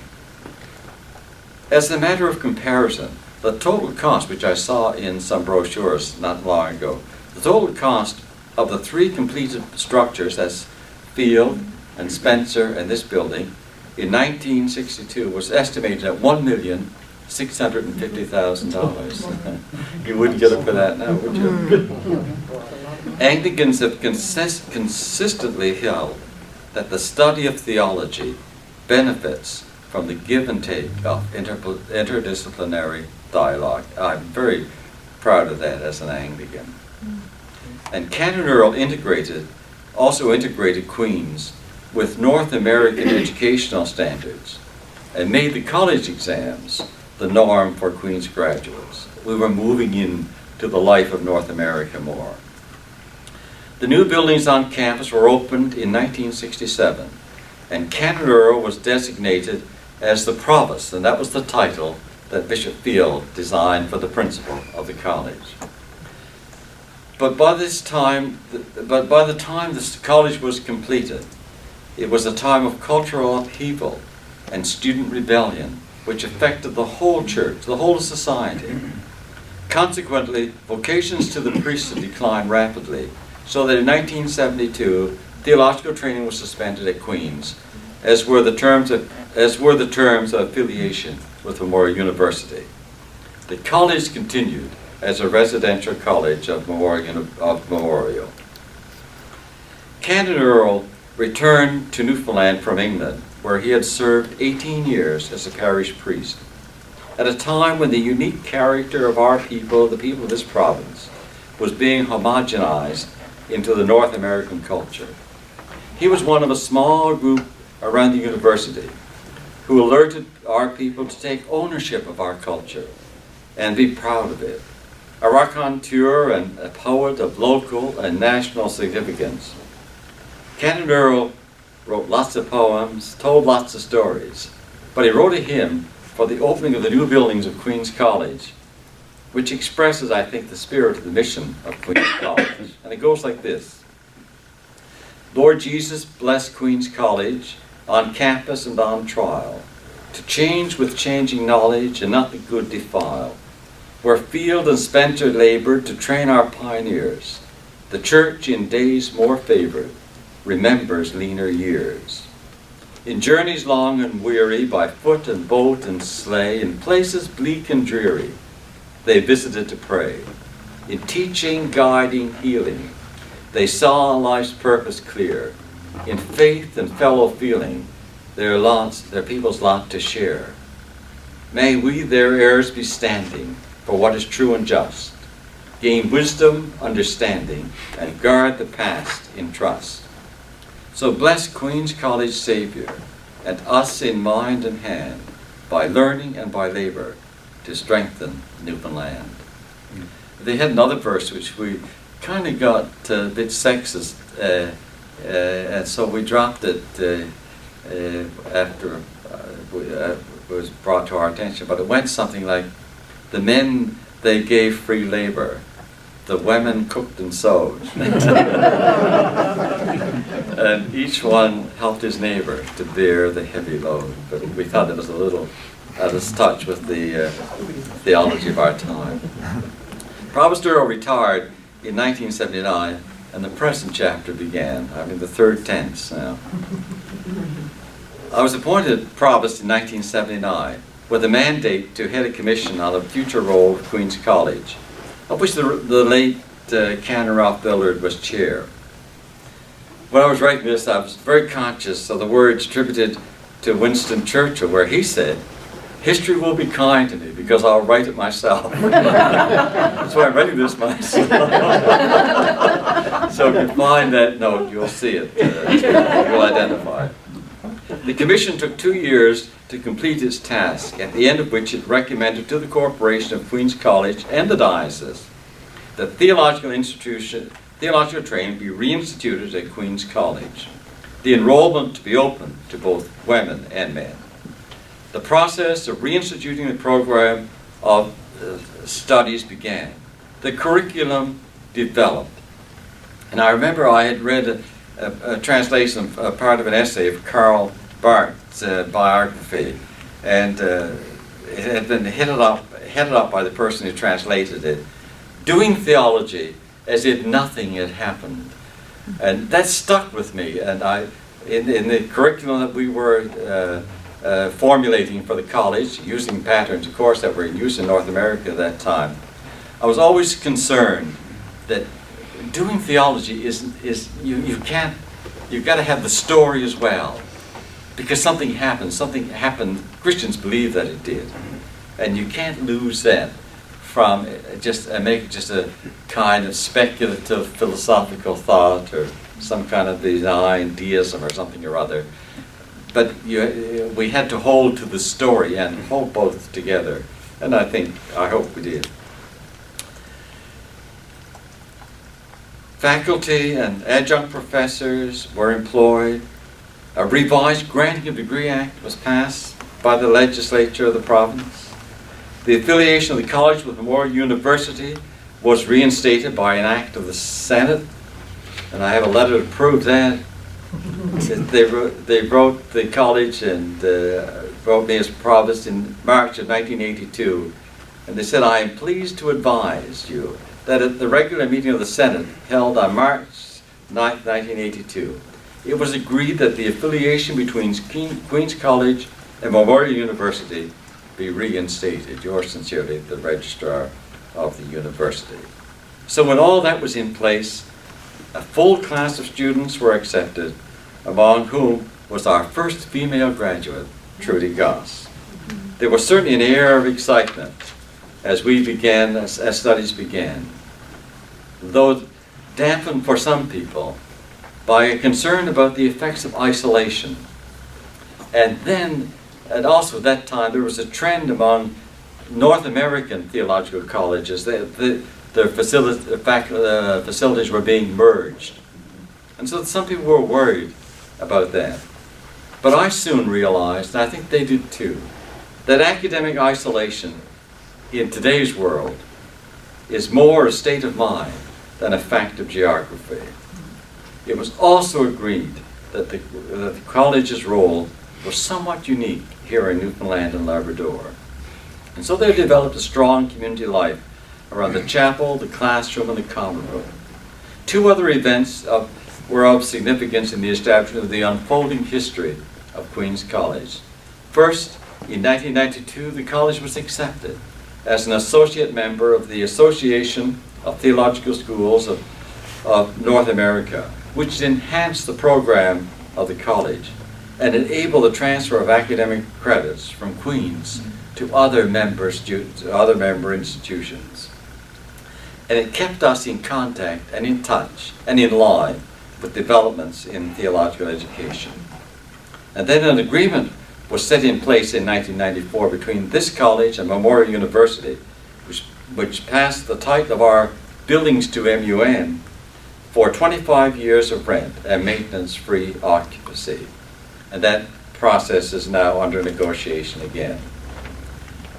As a matter of comparison, the total cost, which I saw in some brochures not long ago, the total cost of the 3 completed structures, that's Field and Spencer and this building, in 1962 was estimated at $1,650,000. You wouldn't get it for that now, would you? Anglicans have consistently held that the study of theology benefits from the give and take of interdisciplinary dialogue. I'm very proud of that as an Anglican. And Canon Earl also integrated Queen's with North American educational standards and made the college exams the norm for Queen's graduates. We were moving into the life of North America more. The new buildings on campus were opened in 1967, and Canon Earl was designated as the Provost, and that was the title that Bishop Field designed for the principal of the college. But by the time this college was completed, it was a time of cultural upheaval and student rebellion, which affected the whole church, the whole society. Consequently, vocations to the priesthood declined rapidly, so that in 1972, theological training was suspended at Queen's, as were the terms of affiliation with Memorial University. The college continued as a residential college of Memorial. Canon Earl returned to Newfoundland from England, where he had served 18 years as a parish priest, at a time when the unique character of our people, the people of this province, was being homogenized into the North American culture. He was one of a small group around the university who alerted our people to take ownership of our culture and be proud of it. A raconteur and a poet of local and national significance. Canon Earl wrote lots of poems, told lots of stories, but he wrote a hymn for the opening of the new buildings of Queen's College, which expresses, I think, the spirit of the mission of Queen's College. And it goes like this: Lord Jesus, bless Queen's College, on campus and on trial, to change with changing knowledge and not the good defile. Where Field and Spencer labored to train our pioneers, the church in days more favored remembers leaner years. In journeys long and weary, by foot and boat and sleigh, in places bleak and dreary, they visited to pray. In teaching, guiding, healing, they saw life's purpose clear. In faith and fellow feeling, their people's lot to share. May we their heirs be standing for what is true and just, gain wisdom, understanding, and guard the past in trust. So bless Queen's College Savior, and us in mind and hand, by learning and by labor, to strengthen Newfoundland. They had another verse which we kind of got a bit sexist, and so we dropped it after it was brought to our attention, but it went something like, the men, they gave free labor, the women cooked and sewed. And each one helped his neighbor to bear the heavy load. But we thought it was a little out of touch with the theology of our time. Provost Earl retired in 1979, and the present chapter began. I'm in the third tense now. I was appointed provost in 1979 with a mandate to head a commission on a future role of Queen's College, of which the late Canon Ralph Billard was chair. When I was writing this, I was very conscious of the words attributed to Winston Churchill, where he said, "History will be kind to me because I'll write it myself." That's why I'm writing this myself. So if you find that note, you'll see it. You'll identify it. The commission took 2 years to complete its task, at the end of which it recommended to the Corporation of Queen's College and the diocese that theological training be reinstituted at Queen's College, the enrollment to be open to both women and men. The process of reinstituting the program of studies began. The curriculum developed. And I remember I had read a translation of part of an essay of Karl Barth's biography, and it had been headed up by the person who translated it, doing theology as if nothing had happened. And that stuck with me, and in the curriculum that we were formulating for the college, using patterns, of course, that were in use in North America at that time, I was always concerned that doing theology you've got to have the story as well, because something happened, Christians believe that it did, and you can't lose that from make it just a kind of speculative philosophical thought or some kind of design deism or something or other. But we had to hold to the story and hold both together, and I hope we did. Faculty and adjunct professors were employed. A revised Granting of Degree Act was passed by the legislature of the province. The affiliation of the college with Memorial University was reinstated by an act of the Senate, and I have a letter to prove that. They wrote the college and wrote me as Provost in March of 1982, and they said, "I am pleased to advise you that at the regular meeting of the Senate held on March 9, 1982, it was agreed that the affiliation between Queen's College and Memorial University be reinstated." Yours sincerely, the Registrar of the University. So when all that was in place, a full class of students were accepted, among whom was our first female graduate, Trudy Goss. There was certainly an air of excitement as studies began, though dampened for some people by a concern about the effects of isolation. And also at that time, there was a trend among North American theological colleges that their facilities were being merged. And so some people were worried about that. But I soon realized, and I think they did too, that academic isolation in today's world is more a state of mind than a fact of geography. It was also agreed that the college's role was somewhat unique here in Newfoundland and Labrador. And so they developed a strong community life around the chapel, the classroom, and the common room. Two other events were of significance in the establishment of the unfolding history of Queen's College. First, in 1992, the college was accepted as an associate member of the Association of Theological Schools of North America, which enhanced the program of the college and enabled the transfer of academic credits from Queen's to other member institutions. And it kept us in contact and in touch and in line with developments in theological education. And then an agreement was set in place in 1994 between this college and Memorial University, which passed the title of our buildings to MUN for 25 years of rent and maintenance-free occupancy. And that process is now under negotiation again.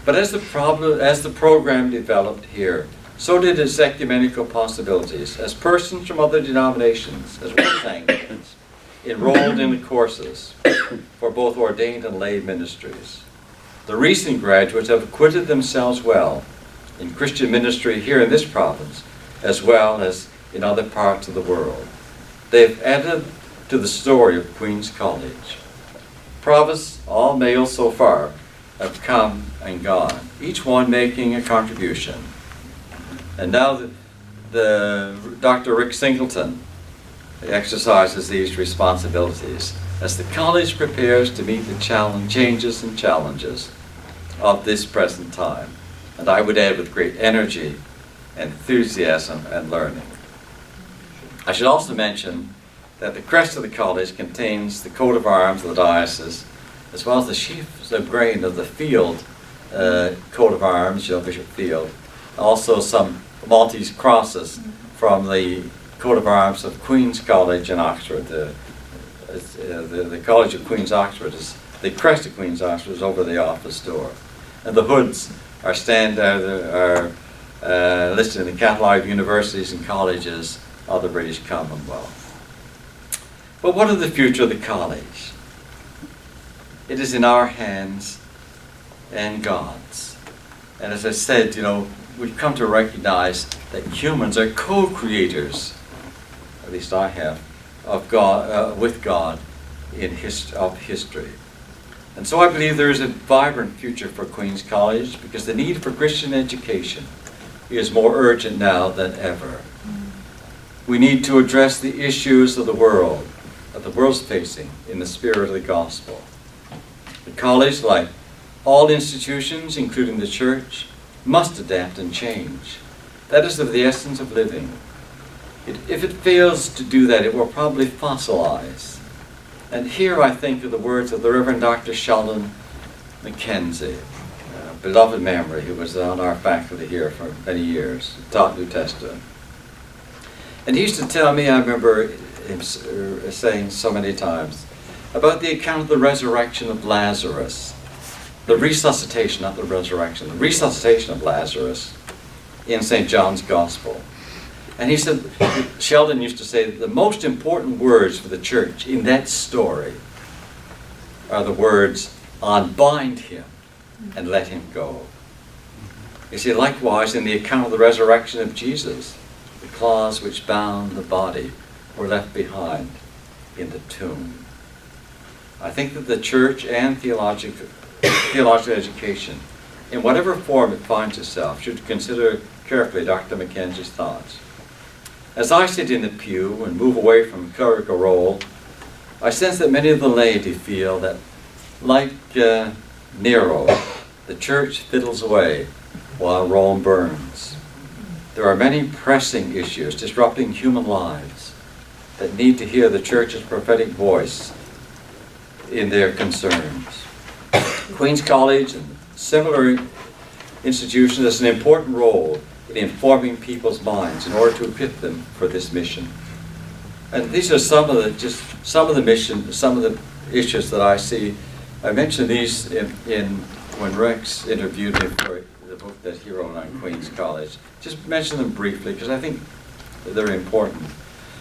But as the program developed here, so did its ecumenical possibilities, as persons from other denominations, as well as Anglicans, enrolled in the courses for both ordained and lay ministries. The recent graduates have acquitted themselves well in Christian ministry here in this province, as well as in other parts of the world. They've added to the story of Queen's College. Provosts, all male so far, have come and gone, each one making a contribution. And now the Dr. Rick Singleton exercises these responsibilities as the college prepares to meet the changes and challenges of this present time. And I would add, with great energy, enthusiasm, and learning. I should also mention that the crest of the college contains the coat of arms of the diocese, as well as the sheaves of grain of the Field coat of arms, Bishop Field. Also some Maltese crosses from the coat of arms of Queen's College in Oxford. The College of Queen's Oxford is, the crest of Queen's Oxford is over the office door. And the hoods are listed in the catalogue of universities and colleges of the British Commonwealth. But what of the future of the college? It is in our hands and God's. And as I said, we've come to recognize that humans are co-creators, at least I have, of God, with God of history. And so I believe there is a vibrant future for Queen's College because the need for Christian education is more urgent now than ever. We need to address the issues of the world, that the world's facing in the spirit of the gospel. The college, like all institutions, including the church, must adapt and change. That is of the essence of living. If it fails to do that, it will probably fossilize. And here I think of the words of the Reverend Dr. Sheldon Mackenzie, a beloved memory, who was on our faculty here for many years, taught New Testament. And he used to tell me, I remember him saying so many times, about the account of the resurrection of Lazarus. The resuscitation, not the resurrection, the resuscitation of Lazarus in St. John's Gospel. And he said, Sheldon used to say, that the most important words for the church in that story are the words, unbind him and let him go. You see, likewise, in the account of the resurrection of Jesus, the claws which bound the body were left behind in the tomb. I think that the church and theological education, in whatever form it finds itself, should consider carefully Dr. Mackenzie's thoughts. As I sit in the pew and move away from clerical role, I sense that many of the laity feel that, like Nero, the church fiddles away while Rome burns. There are many pressing issues disrupting human lives that need to hear the church's prophetic voice in their concerns. Queen's College and similar institutions has an important role in informing people's minds in order to equip them for this mission. And these are some of the issues that I see. I mentioned these when Rex interviewed me for the book that he wrote on Queen's College. Just mention them briefly because I think they're important.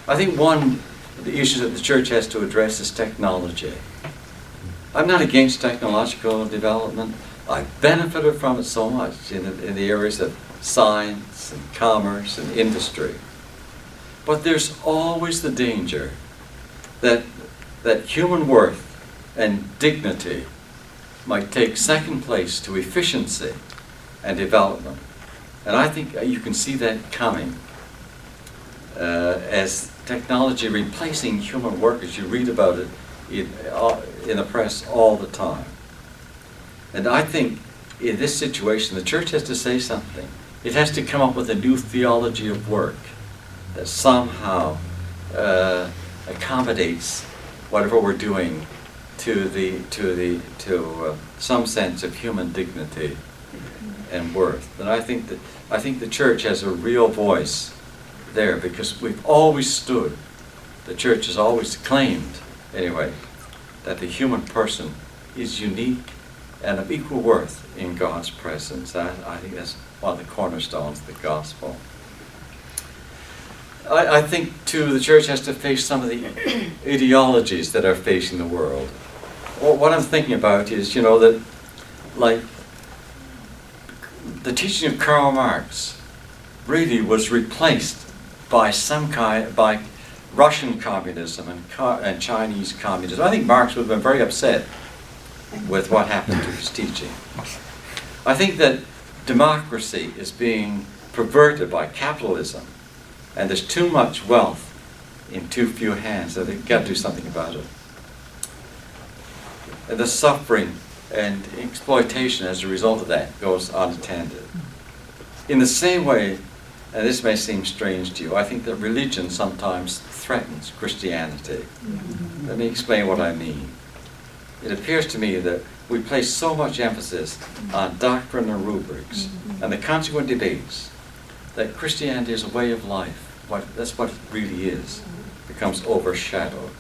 I think one of the issues that the church has to address is technology. I'm not against technological development. I've benefited from it so much in the areas of science and commerce and industry. But there's always the danger that human worth and dignity might take second place to efficiency and development. And I think you can see that coming as technology replacing human workers. You read about it in the press all the time. And I think in this situation, the church has to say something. It has to come up with a new theology of work that somehow accommodates whatever we're doing to some sense of human dignity and worth. And I think the church has a real voice there because we've always stood. The church has always claimed, anyway, that the human person is unique and of equal worth in God's presence. I think that's one of the cornerstones of the gospel. I think, too, the church has to face some of the ideologies that are facing the world. What I'm thinking about is, that, like, the teaching of Karl Marx really was replaced by by Russian communism and Chinese communism. I think Marx would have been very upset with what happened to his teaching. I think that democracy is being perverted by capitalism, and there's too much wealth in too few hands, so they've got to do something about it. And the suffering and exploitation as a result of that goes unattended. In the same way, and this may seem strange to you, I think that religion sometimes threatens Christianity. Let me explain what I mean. It appears to me that we place so much emphasis on doctrine and rubrics and the consequent debates that Christianity is a way of life. That's what it really is. Becomes overshadowed.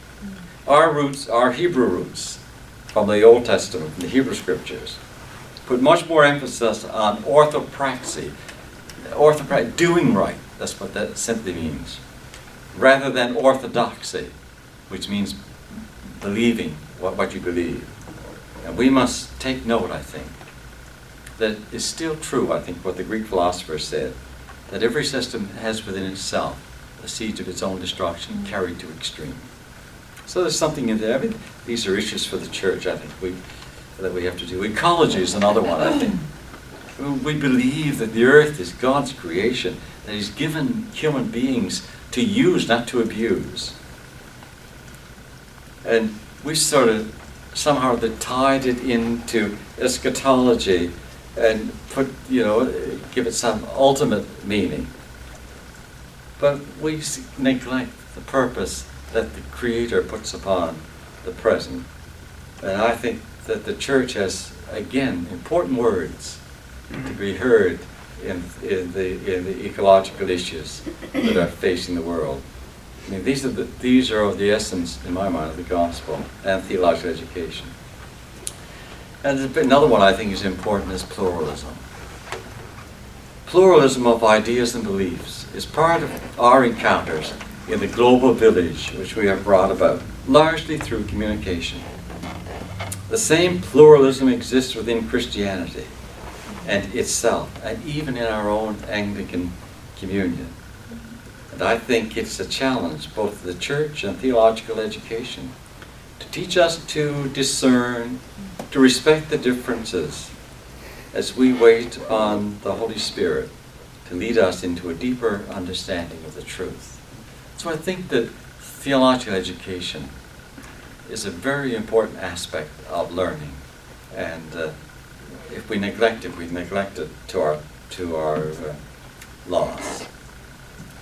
Our roots, our Hebrew roots, from the Old Testament, from the Hebrew Scriptures, put much more emphasis on orthopraxy, doing right. That's what that simply means, rather than orthodoxy, which means believing what you believe. And we must take note, I think, that it's still true, I think, what the Greek philosophers said, that every system has within itself the seeds of its own destruction carried to extreme. So there's something in there. I mean, these are issues for the church, I think, that we have to do. Ecology is another one, I think. We believe that the earth is God's creation, that He's given human beings to use, not to abuse. And we sort of somehow tied it into eschatology and give it some ultimate meaning. But we neglect the purpose that the Creator puts upon the present. And I think that the church has, again, important words to be heard in the ecological issues that are facing the world. I mean, these are of the essence, in my mind, of the gospel and theological education. And another one I think is important is pluralism. Pluralism of ideas and beliefs is part of our encounters in the global village which we have brought about, largely through communication. The same pluralism exists within Christianity and itself, and even in our own Anglican communion. And I think it's a challenge, both for the church and theological education, to teach us to discern, to respect the differences as we wait on the Holy Spirit to lead us into a deeper understanding of the truth. So I think that theological education is a very important aspect of learning, and if we neglect it, we neglect it to our loss.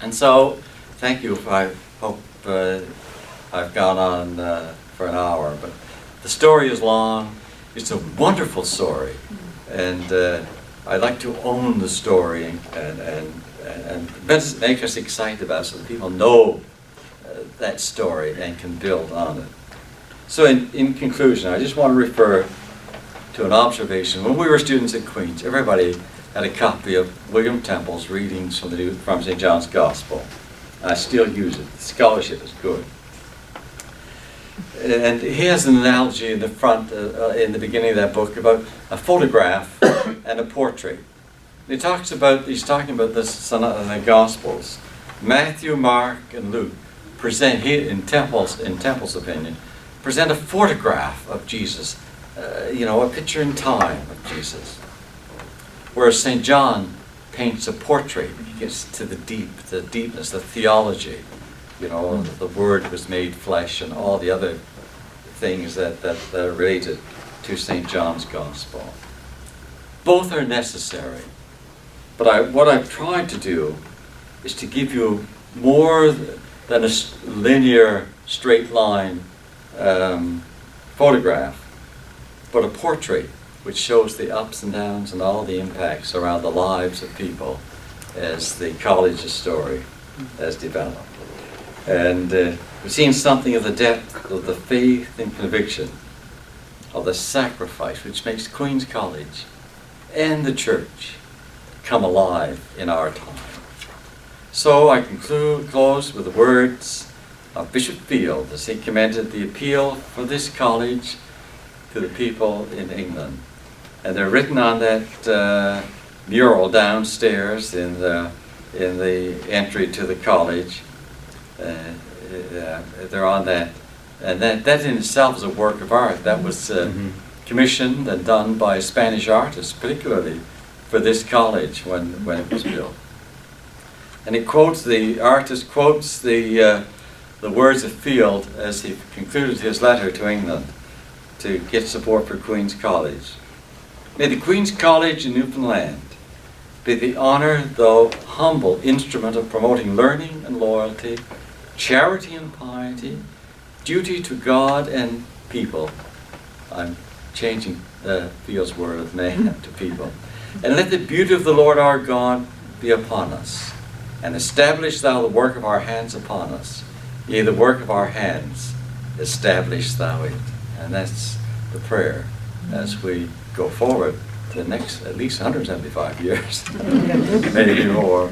And so, thank you. I hope I've gone on for an hour, but the story is long. It's a wonderful story, and I'd like to own the story and make us excited about it so that people know that story and can build on it. So in conclusion, I just want to refer to an observation. When we were students at Queen's, everybody had a copy of William Temple's readings from St. John's Gospel. I still use it. The scholarship is good. And he has an analogy in the front, in the beginning of that book, about a photograph and a portrait. He's talking about this in the Gospels. Matthew, Mark, and Luke present, in Temple's opinion, present a photograph of Jesus, a picture in time of Jesus. Whereas St. John paints a portrait. He gets to the deepness, the theology. The Word was made flesh and all the other things that are related to St. John's Gospel. Both are necessary. But what I've tried to do is to give you more than a linear, straight line photograph, but a portrait which shows the ups and downs and all the impacts around the lives of people as the college's story has developed. And we've seen something of the depth of the faith and conviction of the sacrifice which makes Queen's College and the church come alive in our time. So I close with the words of Bishop Field as he commended the appeal for this college to the people in England. And they're written on that mural downstairs in the entry to the college. They're on that. And that in itself is a work of art. That was commissioned and done by Spanish artists, particularly for this college when it was built. And the artist quotes the words of Field as he concluded his letter to England to get support for Queen's College. May the Queen's College in Newfoundland be the honoured though humble instrument of promoting learning and loyalty, charity and piety, duty to God and people. I'm changing Field's word of man to people. And let the beauty of the Lord our God be upon us, and establish thou the work of our hands upon us. Yea, the work of our hands, establish thou it. And that's the prayer as we go forward to the next at least 175 years, maybe more.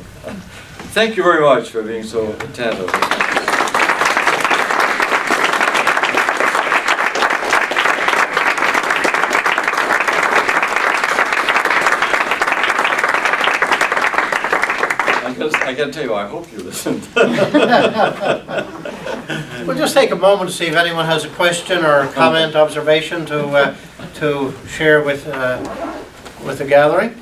Thank you very much for being so attentive. I got to tell you, I hope you listened. We'll just take a moment to see if anyone has a question or comment, observation to share with the gathering.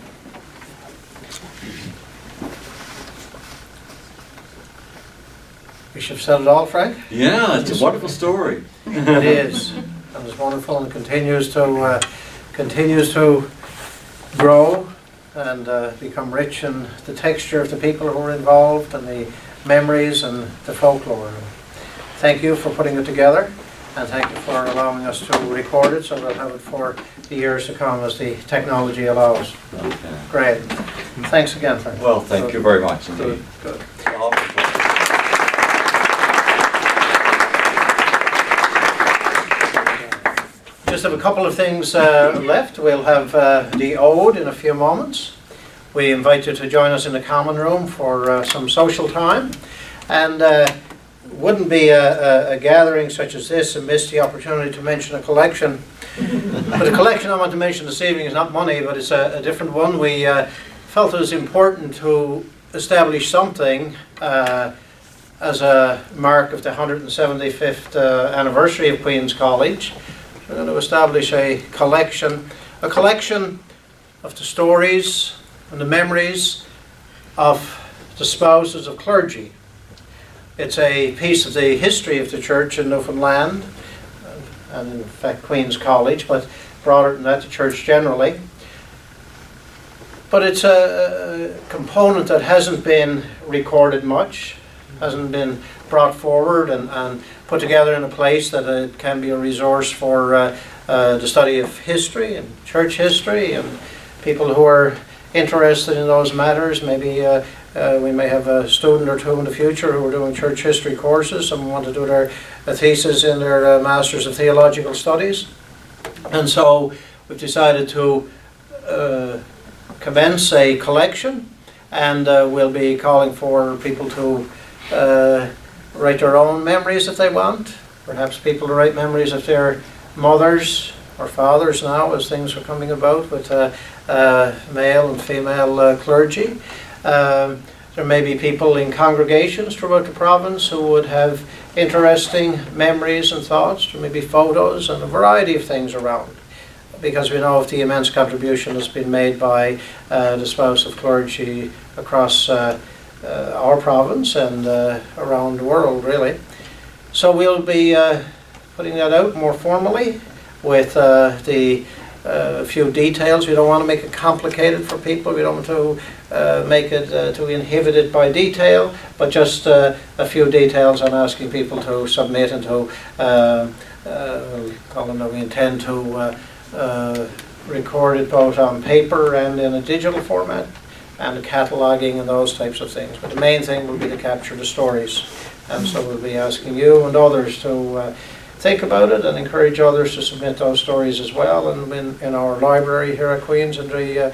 You should have said it all, Frank? Yeah, it's a wonderful story. It is. And it's wonderful and continues to grow and become rich in the texture of the people who are involved and the memories and the folklore. Thank you for putting it together, and thank you for allowing us to record it so we'll have it for the years to come as the technology allows. Okay. Great. Thanks again, Frank. Well, thank you very much indeed. Good. Just have a couple of things left. We'll have the Ode in a few moments. We invite you to join us in the common room for some social time. And wouldn't be a gathering such as this and miss the opportunity to mention a collection. But the collection I want to mention this evening is not money, but it's a different one. We felt it was important to establish something as a mark of the 175th anniversary of Queen's College. We're going to establish a collection of the stories and the memories of the spouses of clergy. It's a piece of the history of the church in Newfoundland, and in fact Queen's College, but broader than that, the church generally. But it's a component that hasn't been recorded much, hasn't been brought forward and put together in a place that it can be a resource for the study of history and church history and people who are interested in those matters. Maybe we may have a student or two in the future who are doing church history courses. Some want to do their thesis in their Masters of Theological Studies. And so we've decided to commence a collection, and we'll be calling for people to write their own memories if they want. Perhaps people to write memories of their mothers or fathers now, as things are coming about with male and female clergy. There may be people in congregations throughout the province who would have interesting memories and thoughts. There may be photos and a variety of things around, because we know of the immense contribution that's been made by the spouse of clergy across our province and around the world, really. So we'll be putting that out more formally with the few details. We don't want to make it complicated for people. We don't want to make it to inhibit it by detail, but just a few details on asking people to submit and to tell them that we intend to record it both on paper and in a digital format, and the cataloguing and those types of things. But the main thing will be to capture the stories. And so we'll be asking you and others to think about it and encourage others to submit those stories as well. And in our library here at Queen's, in the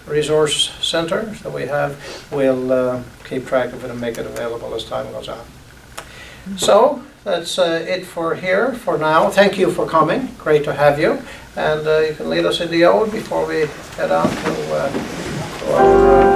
resource centre that we have, we'll keep track of it and make it available as time goes on. So that's it for here for now. Thank you for coming. Great to have you. And you can lead us in the Ode before we head on to our